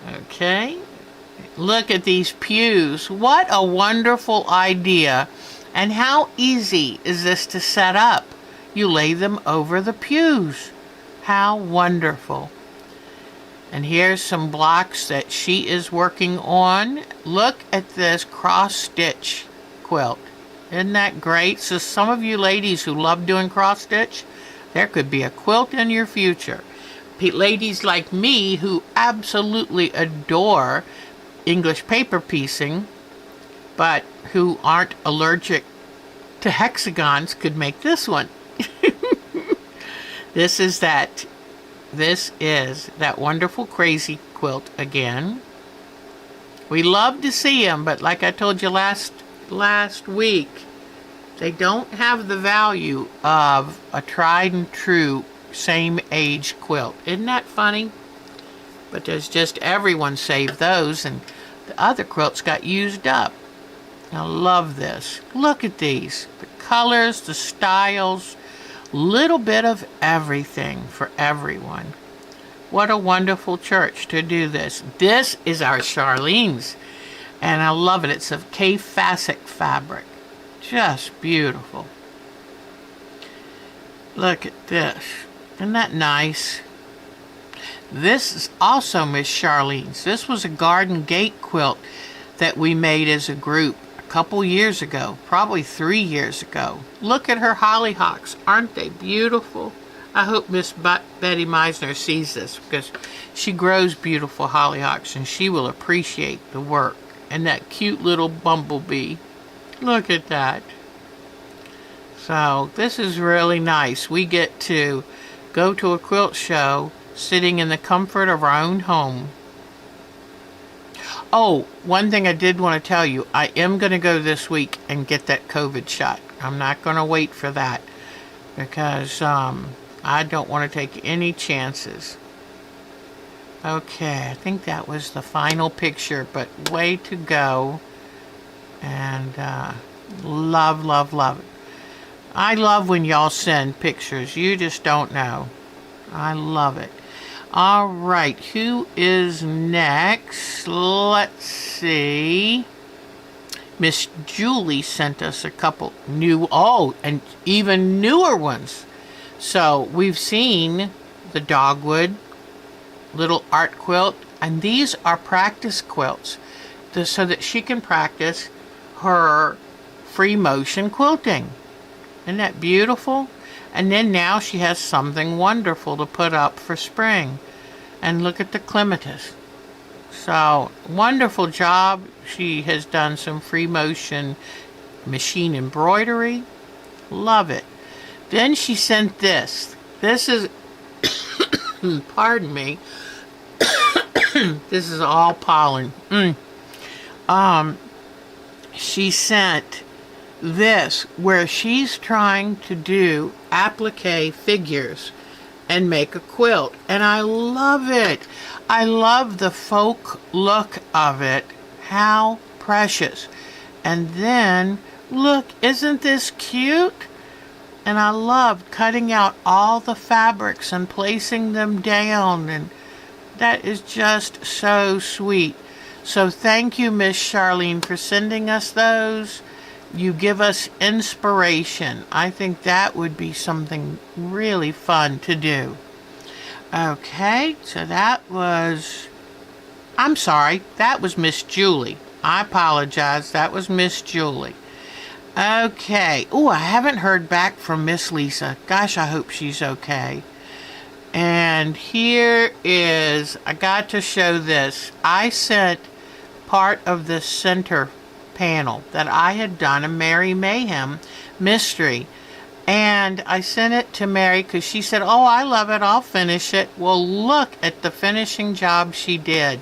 Okay. Look at these pews. What a wonderful idea. And how easy is this to set up? You lay them over the pews. How wonderful. And here's some blocks that she is working on. Look at this cross-stitch quilt. Isn't that great? So some of you ladies who love doing cross-stitch, there could be a quilt in your future. Ladies like me who absolutely adore English paper piecing, but who aren't allergic to hexagons could make this one. This is that wonderful crazy quilt again. We love to see them, but like I told you last week, they don't have the value of a tried and true same age quilt. Isn't that funny? But there's just everyone saved those and the other quilts got used up. I love this. Look at these. The colors, the styles, little bit of everything for everyone. What a wonderful church to do this. This is our Charlene's, and I love it. It's of K-Fassic fabric. Just beautiful. Look at this. Isn't that nice? This is also Miss Charlene's. This was a garden gate quilt that we made as a group a couple years ago, probably 3 years ago. Look at her hollyhocks. Aren't they beautiful? I hope Miss Betty Meisner sees this because she grows beautiful hollyhocks and she will appreciate the work. And that cute little bumblebee. Look at that. So this is really nice. We get to go to a quilt show sitting in the comfort of our own home. Oh, one thing I did want to tell you. I am going to go this week and get that COVID shot. I'm not going to wait for that because I don't want to take any chances. Okay, I think that was the final picture, but way to go. And love, love, love it. I love when y'all send pictures. You just don't know. I love it. All right, who is next? Let's see. Miss Julie sent us a couple new, and even newer ones. So we've seen the dogwood little art quilt, and these are practice quilts so that she can practice her free motion quilting. Isn't that beautiful? And then now she has something wonderful to put up for spring. And look at the clematis. So, wonderful job. She has done some free motion machine embroidery. Love it. Then she sent this. This is, pardon me. This is all pollen. She sent this where she's trying to do applique figures. and make a quilt. And I love it. I love the folk look of it. How precious. And then, look, isn't this cute? And I loved cutting out all the fabrics and placing them down. And that is just so sweet. So thank you, Miss Charlene, for sending us those. You give us inspiration. I think that would be something really fun to do. Okay, so that was, I'm sorry, that was Miss Julie. I apologize, that was Miss Julie. Okay, oh, I haven't heard back from Miss Lisa. Gosh, I hope she's okay. And here is, I got to show this. I sent part of the center panel that I had done, a Mary Mayhem mystery. And I sent it to Mary because she said, oh, I love it, I'll finish it. Well, look at the finishing job she did.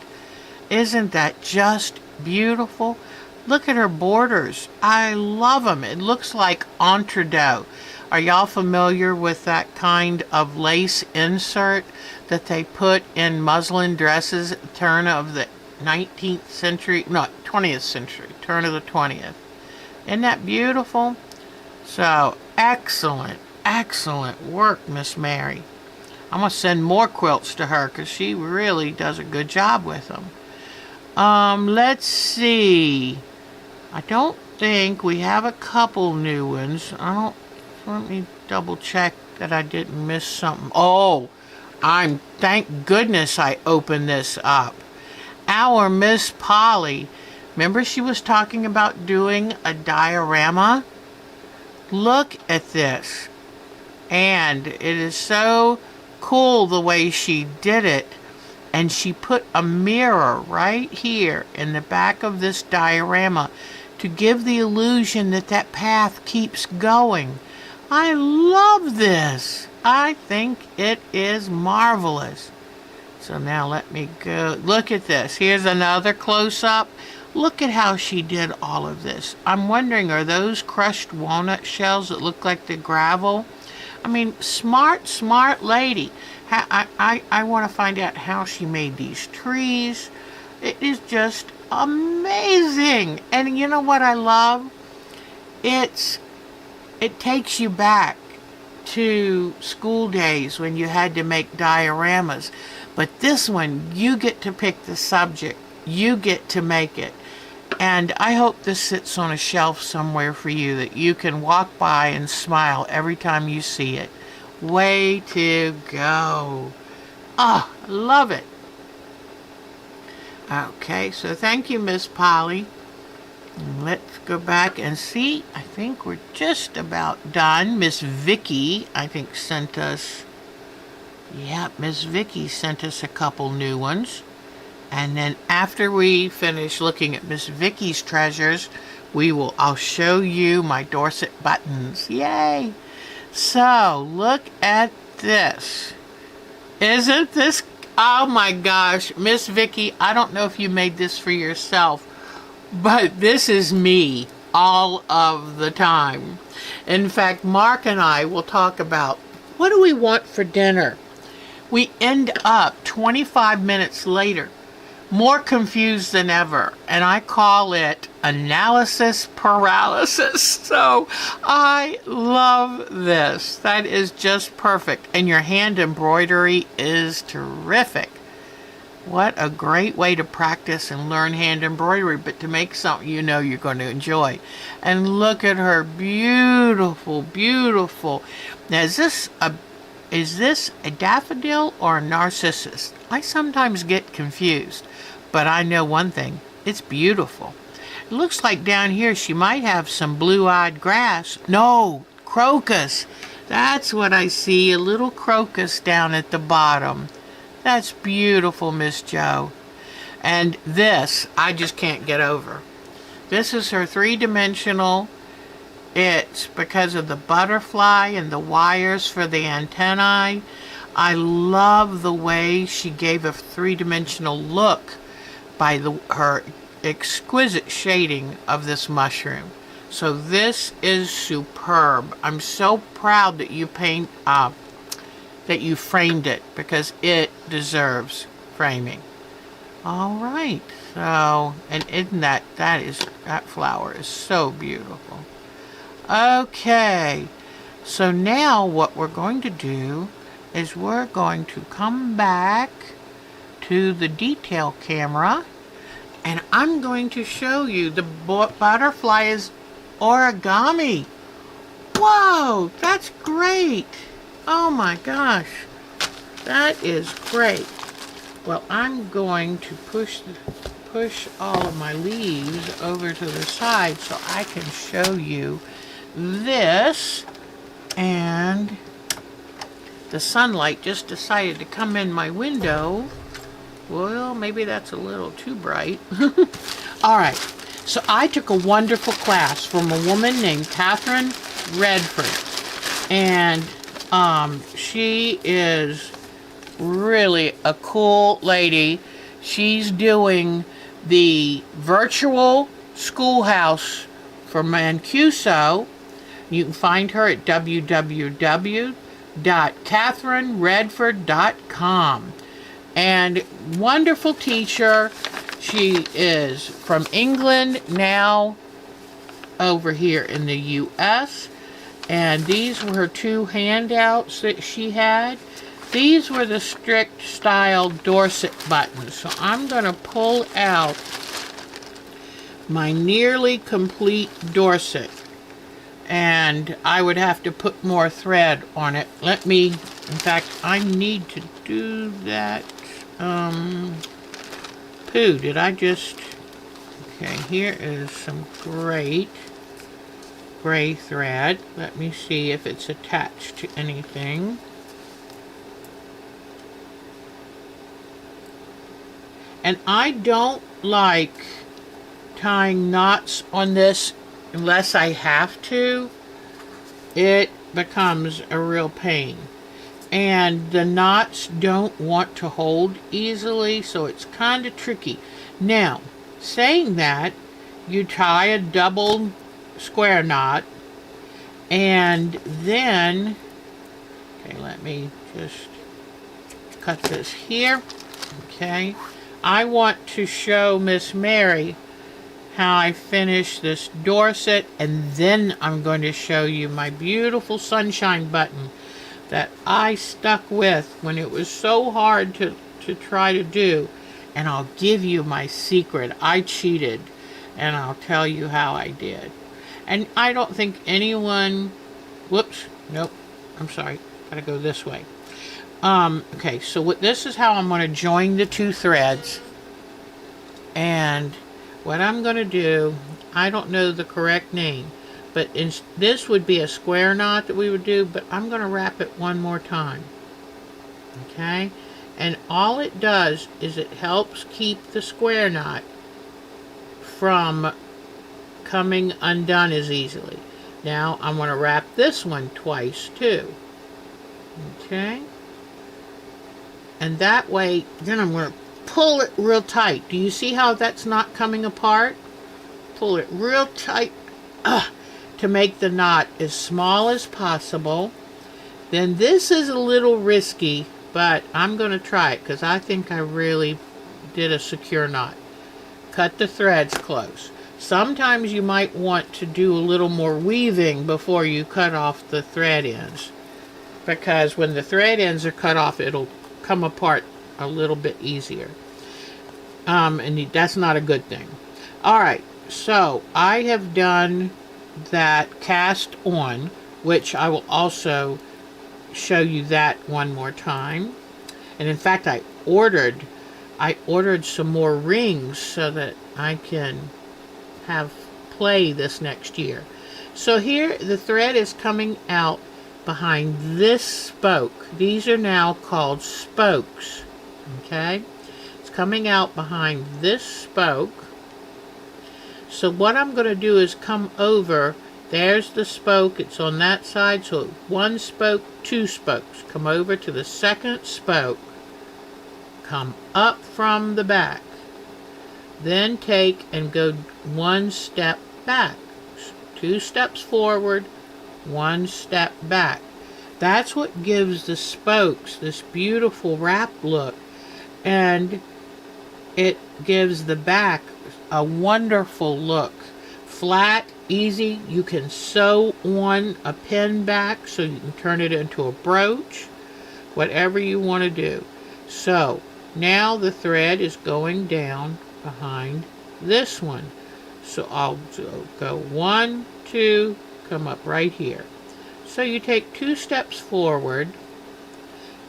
Isn't that just beautiful? Look at her borders. I love them. It looks like entredot. Are y'all familiar with that kind of lace insert that they put in muslin dresses at the turn of the 19th century? No, 20th century. Turn of the 20th. Isn't that beautiful? So, excellent, excellent work, Miss Mary. I'm going to send more quilts to her because she really does a good job with them. Let's see. I don't think we have a couple new ones. Let me double check that I didn't miss something. Oh, thank goodness I opened this up. Our Miss Polly, remember she was talking about doing a diorama? Look at this. And it is so cool the way she did it. And she put a mirror right here in the back of this diorama to give the illusion that that path keeps going. I love this. I think it is marvelous. So now let me go. Look at this. Here's another close-up. Look at how she did all of this. I'm wondering, are those crushed walnut shells that look like the gravel? I mean, smart, smart lady. I want to find out how she made these trees. It is just amazing. And you know what I love? It takes you back to school days when you had to make dioramas. But this one, you get to pick the subject. You get to make it. And I hope this sits on a shelf somewhere for you that you can walk by and smile every time you see it. Way to go. Oh, love it. Okay, so thank you, Miss Polly. Let's go back and see. I think we're just about done. Miss Vicky, I think, sent us... Yep, Miss Vicky sent us a couple new ones. And then after we finish looking at Miss Vicky's treasures, I'll show you my Dorset buttons. Yay! So, look at this. Isn't this... Oh my gosh, Miss Vicky, I don't know if you made this for yourself, but this is me all of the time. In fact, Mark and I will talk about, what do we want for dinner? We end up 25 minutes later, more confused than ever, and I call it analysis paralysis. So I love this. That is just perfect. And your hand embroidery is terrific. What a great way to practice and learn hand embroidery, but to make something you know you're going to enjoy. And look at her, beautiful, beautiful. Now, is this a daffodil or a narcissus? I sometimes get confused, but I know one thing, it's beautiful. It looks like down here she might have some blue-eyed grass. No, crocus. That's what I see, a little crocus down at the bottom. That's beautiful, Miss Jo. And this, I just can't get over. This is her three-dimensional. It's because of the butterfly and the wires for the antennae. I love the way she gave a three-dimensional look by her exquisite shading of this mushroom. So this is superb. I'm so proud that you that you framed it, because it deserves framing. All right, so, and isn't that flower is so beautiful. Okay, so now what we're going to do is we're going to come back to the detail camera, and I'm going to show you the butterfly is origami. Whoa, that's great. Oh my gosh, that is great. Well, I'm going to push all of my leaves over to the side so I can show you this. And the sunlight just decided to come in my window. Well, maybe that's a little too bright. All right, so I took a wonderful class from a woman named Catherine Redford, and she is really a cool lady. She's doing the virtual schoolhouse for Mancuso. You can find her at www.catherineredford.com. And wonderful teacher. She is from England, now over here in the US. And these were her 2 handouts that she had. These were the strict style Dorset buttons. So I'm going to pull out my nearly complete Dorset. And I would have to put more thread on it. In fact, I need to do that. Did I just... Okay, here is some great gray thread. Let me see if it's attached to anything. And I don't like tying knots on this unless I have to. It becomes a real pain. And the knots don't want to hold easily, so it's kind of tricky. Now, saying that, you tie a double square knot, and then, okay, let me just cut this here. Okay, I want to show Miss Mary how I finish this Dorset, and then I'm going to show you my beautiful sunshine button that I stuck with when it was so hard to try to do. And I'll give you my secret. I cheated, and I'll tell you how I did. And I don't think anyone... Whoops. Nope. I'm sorry. Gotta go this way. Okay, so this is how I'm going to join the 2 threads. And what I'm going to do, I don't know the correct name, but this would be a square knot that we would do, but I'm going to wrap it one more time. Okay? And all it does is it helps keep the square knot from coming undone as easily. Now I'm going to wrap this one twice too. Okay? And that way, then I'm going to pull it real tight. Do you see how that's not coming apart? Pull it real tight to make the knot as small as possible. Then this is a little risky, but I'm going to try it because I think I really did a secure knot. Cut the threads close. Sometimes you might want to do a little more weaving before you cut off the thread ends, because when the thread ends are cut off, it'll come apart a little bit easier. And that's not a good thing. Alright, so I have done that cast on, which I will also show you that one more time. And in fact, I ordered some more rings so that I can have play this next year. So here the thread is coming out behind this spoke. These are now called spokes. Okay, it's coming out behind this spoke. So what I'm going to do is come over. There's the spoke. It's on that side. So 1 spoke, 2 spokes. Come over to the second spoke. Come up from the back. Then take and go 1 step back. 2 steps forward, 1 step back. That's what gives the spokes this beautiful wrap look, and it gives the back a wonderful look. Flat, easy. You can sew on a pin back so you can turn it into a brooch, whatever you want to do. So now the thread is going down behind this one. So I'll go 1, 2, come up right here. So you take 2 steps forward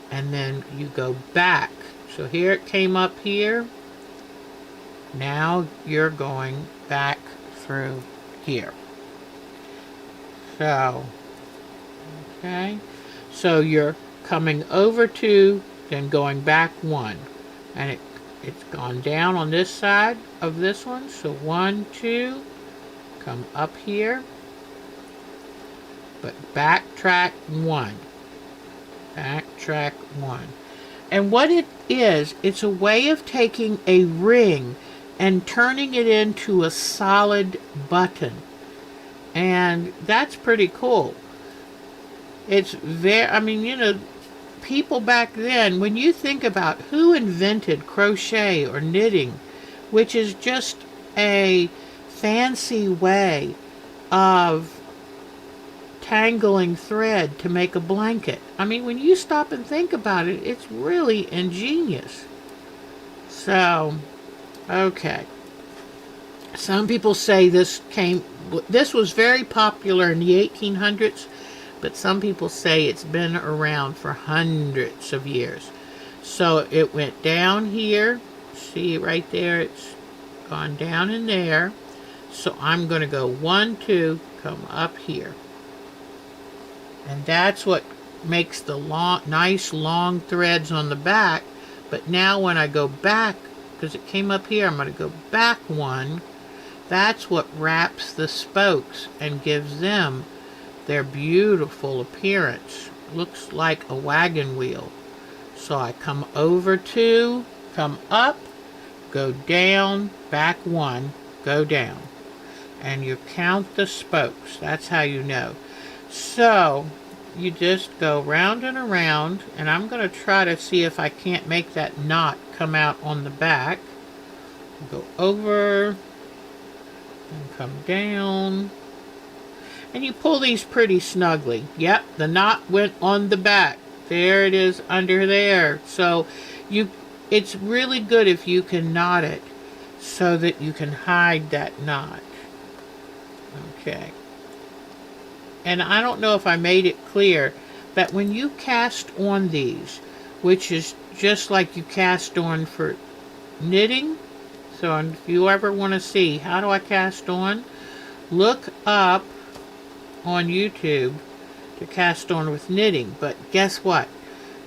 and then you go back. So here it came up here. Now you're going back through here. So, okay. So you're coming over 2, then going back 1. And it's gone down on this side of this one. So 1, 2, come up here. But backtrack 1. Backtrack 1. And what it is, it's a way of taking a ring and turning it into a solid button. And that's pretty cool. It's very, I mean, you know, people back then, when you think about who invented crochet or knitting, which is just a fancy way of tangling thread to make a blanket. I mean, when you stop and think about it, it's really ingenious. So, okay. Some people say this was very popular in the 1800s, but some people say it's been around for hundreds of years. So it went down here. See right there, it's gone down in there. So I'm going to go 1, 2, come up here. And that's what makes the nice long threads on the back. But now when I go back, because it came up here, I'm going to go back 1. That's what wraps the spokes and gives them their beautiful appearance. Looks like a wagon wheel. So I come over 2, come up, go down, back 1, go down. And you count the spokes. That's how you know. So you just go round and around, and I'm going to try to see if I can't make that knot come out on the back. Go over and come down, and you pull these pretty snugly. Yep, the knot went on the back. There it is under there. So it's really good if you can knot it so that you can hide that knot. Okay. And I don't know if I made it clear that when you cast on these, which is just like you cast on for knitting, so if you ever want to see how do I cast on, look up on YouTube to cast on with knitting. But guess what?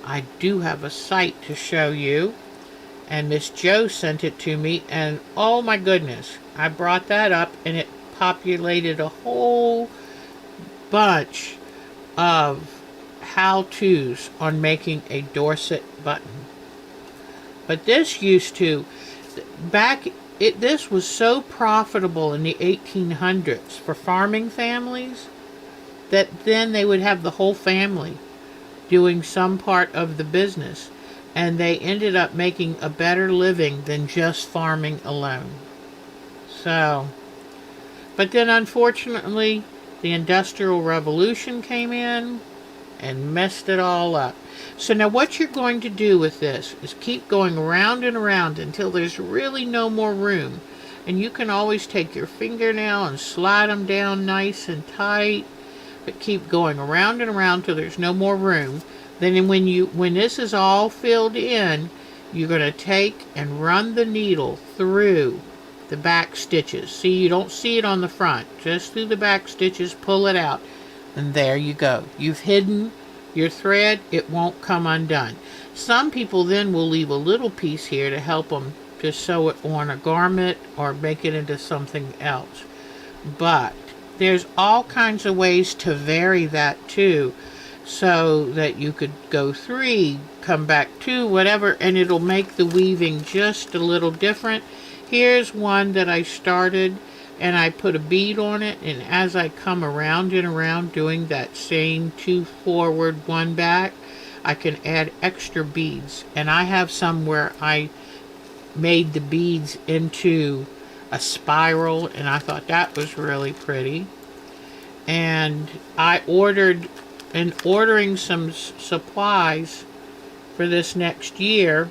I do have a site to show you, and Miss Jo sent it to me, and oh my goodness, I brought that up and it populated a whole bunch of how-tos on making a Dorset button. But this used to, this was so profitable in the 1800s for farming families that then they would have the whole family doing some part of the business, and they ended up making a better living than just farming alone. So, but then unfortunately the Industrial Revolution came in and messed it all up. So now what you're going to do with this is keep going around and around until there's really no more room. And you can always take your fingernail and slide them down nice and tight, but keep going around and around till there's no more room. Then when this is all filled in, you're going to take and run the needle through the back stitches. See, you don't see it on the front, just through the back stitches, pull it out, and there you go. You've hidden your thread, it won't come undone. Some people then will leave a little piece here to help them to sew it on a garment or make it into something else. But there's all kinds of ways to vary that too, so that you could go 3, come back 2, whatever, and it'll make the weaving just a little different. Here's one that I started and I put a bead on it, and as I come around and around doing that same 2 forward 1 back, I can add extra beads. And I have some where I made the beads into a spiral, and I thought that was really pretty. And I ordered, and ordering some supplies for this next year,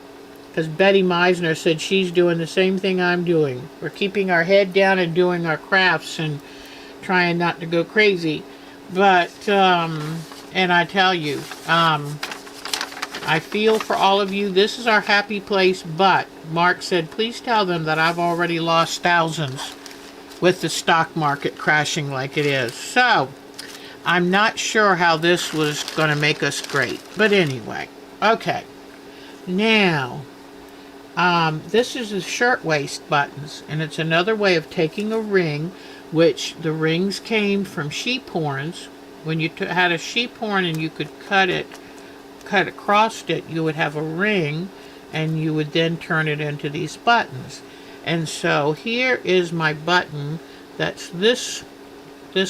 because Betty Meisner said she's doing the same thing I'm doing. We're keeping our head down and doing our crafts and trying not to go crazy. But, and I tell you, I feel for all of you. This is our happy place, but Mark said, please tell them that I've already lost thousands with the stock market crashing like it is. So, I'm not sure how this was going to make us great. But anyway, okay. Now, this is the shirtwaist buttons, and it's another way of taking a ring, which the rings came from sheep horns. When you had a sheep horn and you could cut across it, you would have a ring, and you would then turn it into these buttons. And so here is my button. That's this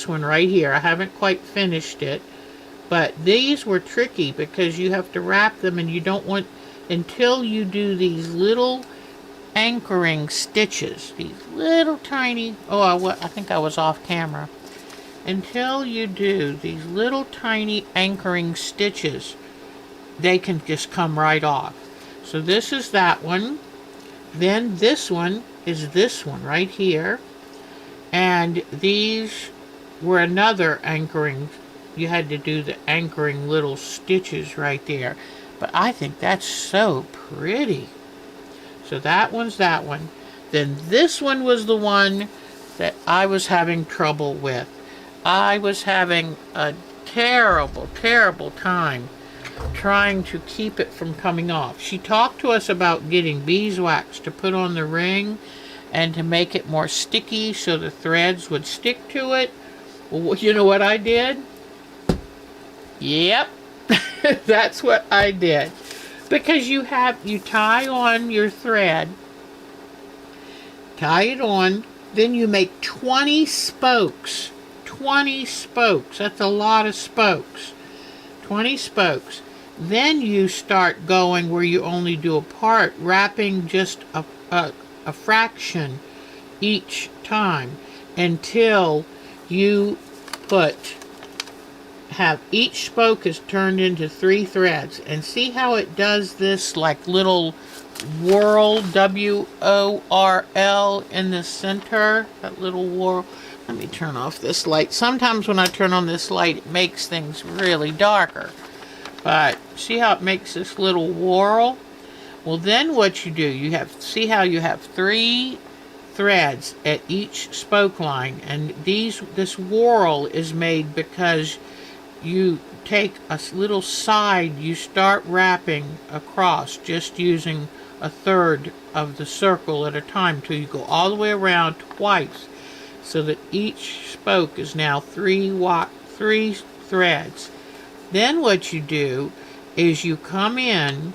one right here. I haven't quite finished it, but these were tricky because you have to wrap them, and you don't want, until you do these little anchoring stitches, these little tiny, I think I was off camera. Until you do these little tiny anchoring stitches, they can just come right off. So this is that one. Then this one is this one right here. And these were another anchoring. You had to do the anchoring little stitches right there. But I think that's so pretty. So that one's that one. Then this one was the one that I was having trouble with. I was having a terrible, terrible time trying to keep it from coming off. She talked to us about getting beeswax to put on the ring and to make it more sticky so the threads would stick to it. Well, you know what I did? Yep. That's what I did. Because you tie on your thread, tie it on, then you make 20 spokes. 20 spokes. That's a lot of spokes. 20 spokes. Then you start going where you only do a part, wrapping just a fraction each time until you have each spoke is turned into 3 threads. And see how it does this like little whorl, W-O-R-L in the center, that little whorl. Let me turn off this light. Sometimes when I turn on this light, it makes things really darker. But see how it makes this little whorl? Well, then what you do, see how you have 3 threads at each spoke line, and this whorl is made because you take a little side, you start wrapping across, just using a third of the circle at a time till you go all the way around twice, so that each spoke is now 3 threads. Then what you do is you come in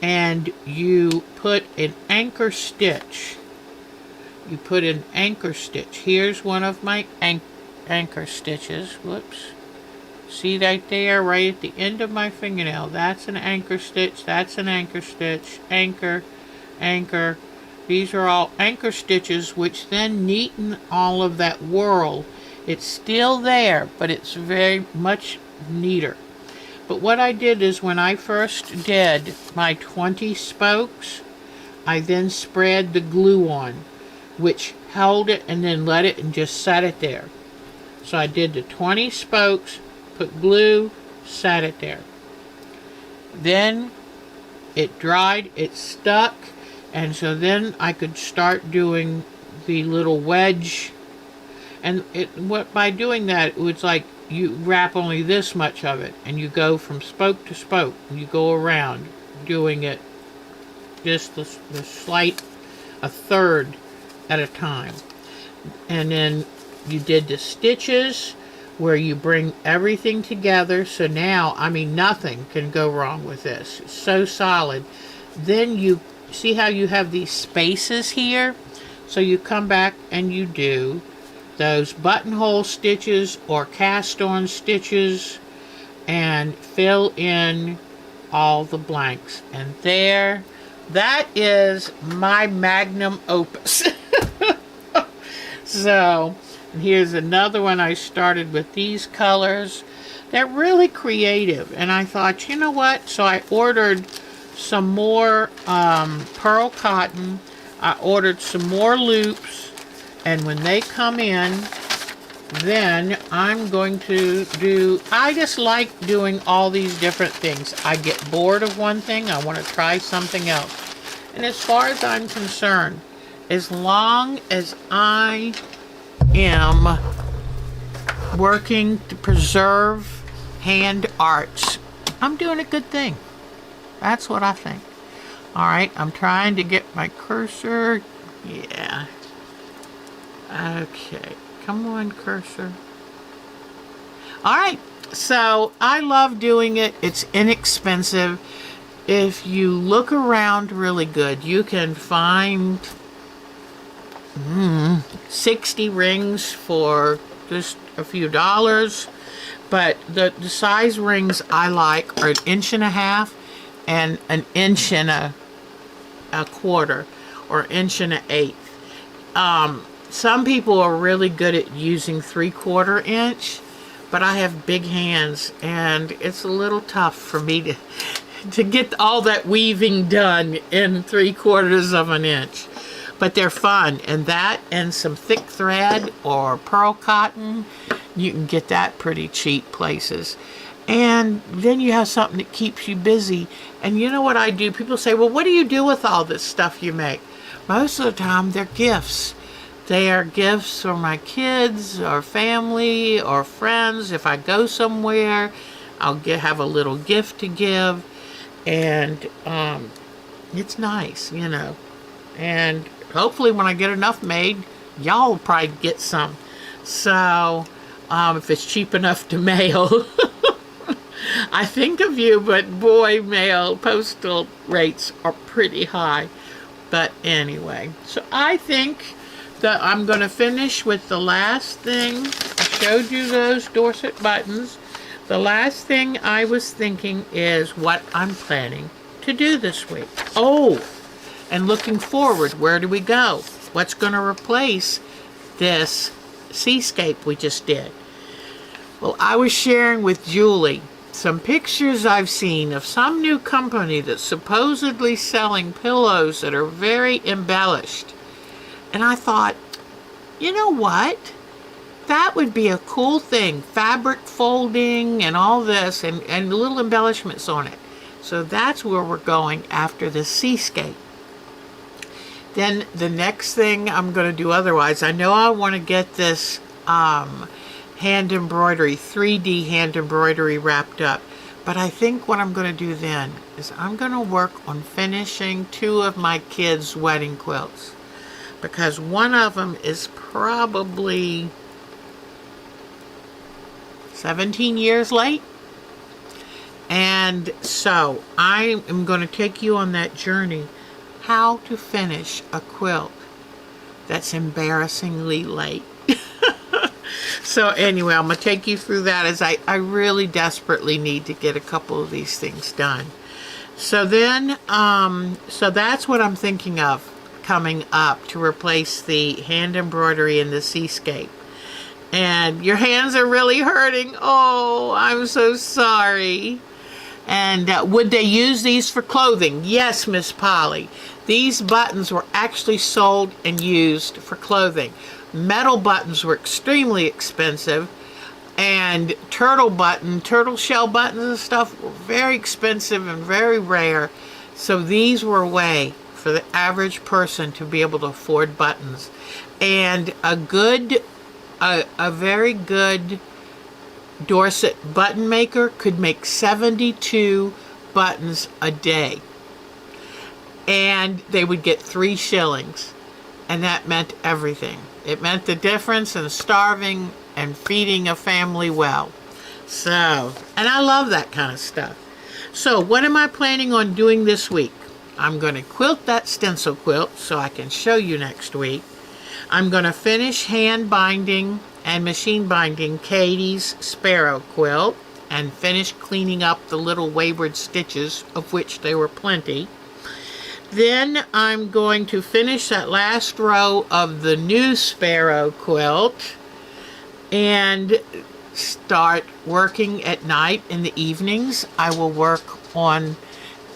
and you put an anchor stitch. You put an anchor stitch. Here's one of my anchor stitches. Whoops. See right there, right at the end of my fingernail. That's an anchor stitch. That's an anchor stitch. Anchor, anchor. These are all anchor stitches, which then neaten all of that whorl. It's still there, but it's very much neater. But what I did is when I first did my 20 spokes, I then spread the glue on, which held it and then let it and just set it there. So I did the 20 spokes, put glue, set it there. Then it dried, it stuck, and so then I could start doing the little wedge. And by doing that, it was like you wrap only this much of it, and you go from spoke to spoke, and you go around doing it just the slight, a third at a time. And then you did the stitches where you bring everything together. So now, I mean, nothing can go wrong with this. It's so solid. Then you see how you have these spaces here? So you come back and you do those buttonhole stitches or cast on stitches and fill in all the blanks. And there, that is my magnum opus. So, and here's another one. I started with these colors. They're really creative, and I thought, you know what? So I ordered some more pearl cotton. I ordered some more loops, and when they come in, then I'm going to do, I just like doing all these different things. I get bored of one thing, I want to try something else. And as far as I'm concerned, as long as I am working to preserve hand arts, I'm doing a good thing. That's what I think. Alright, I'm trying to get my cursor. Yeah. Okay. Come on, cursor. Alright, so I love doing it. It's inexpensive. If you look around really good, you can find 60 rings for just a few dollars. But the size rings I like are 1.5 inches and 1 1/4 inches or 1 1/8 inches. Some people are really good at using 3/4 inch, but I have big hands and it's a little tough for me to get all that weaving done in 3/4 inch. But they're fun, and that and some thick thread or pearl cotton, you can get that pretty cheap places. And then you have something that keeps you busy. And you know what I do? People say, well, what do you do with all this stuff you make? Most of the time, they're gifts. They are gifts for my kids or family or friends. If I go somewhere, I'll have a little gift to give. And it's nice, you know. And hopefully when I get enough made, y'all will probably get some. So, if it's cheap enough to mail. I think of you, but boy, mail, postal rates are pretty high. But anyway, so I think that I'm going to finish with the last thing. I showed you those Dorset buttons. The last thing I was thinking is what I'm planning to do this week. Oh, and looking forward, where do we go? What's going to replace this Seascape we just did? Well, I was sharing with Julie some pictures I've seen of some new company that's supposedly selling pillows that are very embellished. And I thought, you know what? That would be a cool thing. Fabric folding and all this and little embellishments on it. So that's where we're going after the Seascape. Then the next thing I'm going to do otherwise, I know I want to get this hand embroidery, 3D hand embroidery wrapped up. But I think what I'm going to do then is I'm going to work on finishing 2 of my kids' wedding quilts. Because one of them is probably 17 years late. And so I am going to take you on that journey. How to finish a quilt that's embarrassingly late. So anyway, I'm going to take you through that as I really desperately need to get a couple of these things done. So then, so that's what I'm thinking of coming up to replace the hand embroidery in the Seascape. And your hands are really hurting. Oh, I'm so sorry. And would they use these for clothing? Yes, Miss Polly. These buttons were actually sold and used for clothing. Metal buttons were extremely expensive, and turtle shell buttons and stuff were very expensive and very rare. So these were a way for the average person to be able to afford buttons. And a very good Dorset button maker could make 72 buttons a day. And they would get 3 shillings. And that meant everything. It meant the difference in starving and feeding a family well. So, and I love that kind of stuff. So, what am I planning on doing this week? I'm going to quilt that stencil quilt so I can show you next week. I'm going to finish hand binding and machine binding Katie's Sparrow Quilt and finish cleaning up the little wayward stitches, of which there were plenty. Then I'm going to finish that last row of the new Sparrow Quilt and start working at night. In the evenings, I will work on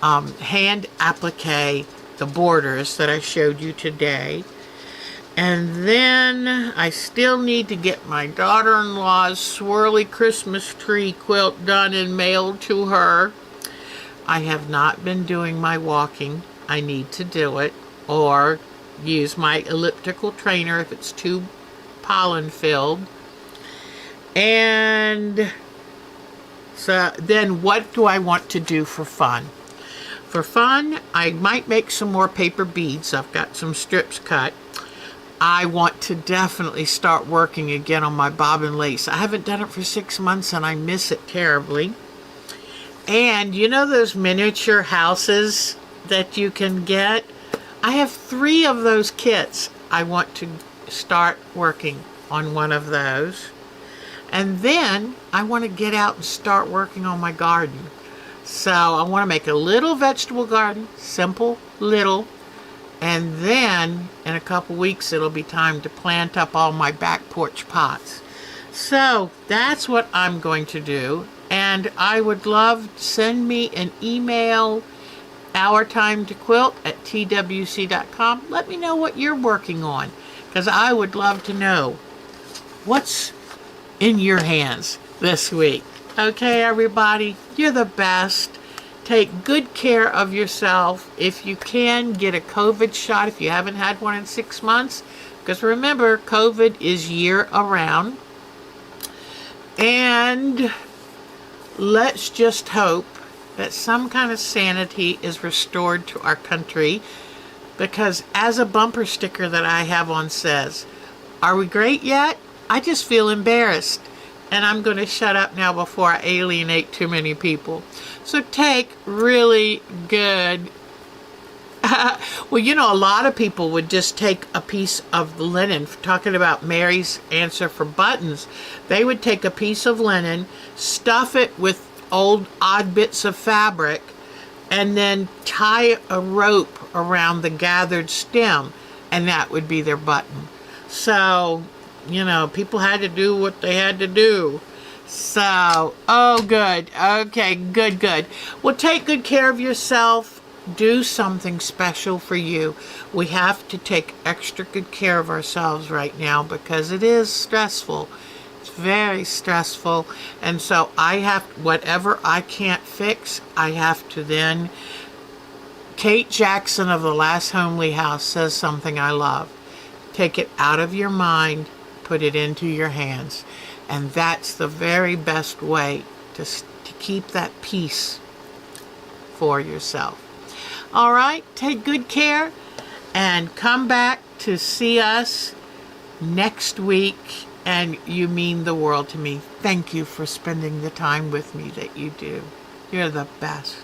hand applique the borders that I showed you today. And then I still need to get my daughter-in-law's swirly Christmas tree quilt done and mailed to her. I have not been doing my walking. I need to do it, or use my elliptical trainer if it's too pollen filled. And so then what do I want to do for fun? For fun, I might make some more paper beads. I've got some strips cut. I want to definitely start working again on my bobbin lace. I haven't done it for 6 months and I miss it terribly. And you know those miniature houses that you can get? I have 3 of those kits. I want to start working on one of those. And then I want to get out and start working on my garden. So I want to make a little vegetable garden, simple, little. And then in a couple weeks it'll be time to plant up all my back porch pots. So that's what I'm going to do. And I would love to send me an email, ourtimetoquilt@twc.com. Let me know what you're working on, because I would love to know what's in your hands this week. Okay, everybody, you're the best. Take good care of yourself. If you can, get a COVID shot if you haven't had one in 6 months. Because remember, COVID is year around. And let's just hope that some kind of sanity is restored to our country. Because as a bumper sticker that I have on says, are we great yet? I just feel embarrassed. And I'm going to shut up now before I alienate too many people. So take really good... well, you know, a lot of people would just take a piece of linen. Talking about Mary's answer for buttons. They would take a piece of linen, stuff it with old odd bits of fabric, and then tie a rope around the gathered stem. And that would be their button. So... you know, people had to do what they had to do. So, oh, good. Okay, good. Well, take good care of yourself. Do something special for you. We have to take extra good care of ourselves right now because it is stressful. It's very stressful. And so I have, whatever I can't fix, I have to then... Kate Jackson of The Last Homely House says something I love. Take it out of your mind, put it into your hands. And that's the very best way to keep that peace for yourself. All right, take good care and come back to see us next week. And you mean the world to me. Thank you for spending the time with me that you do. You're the best.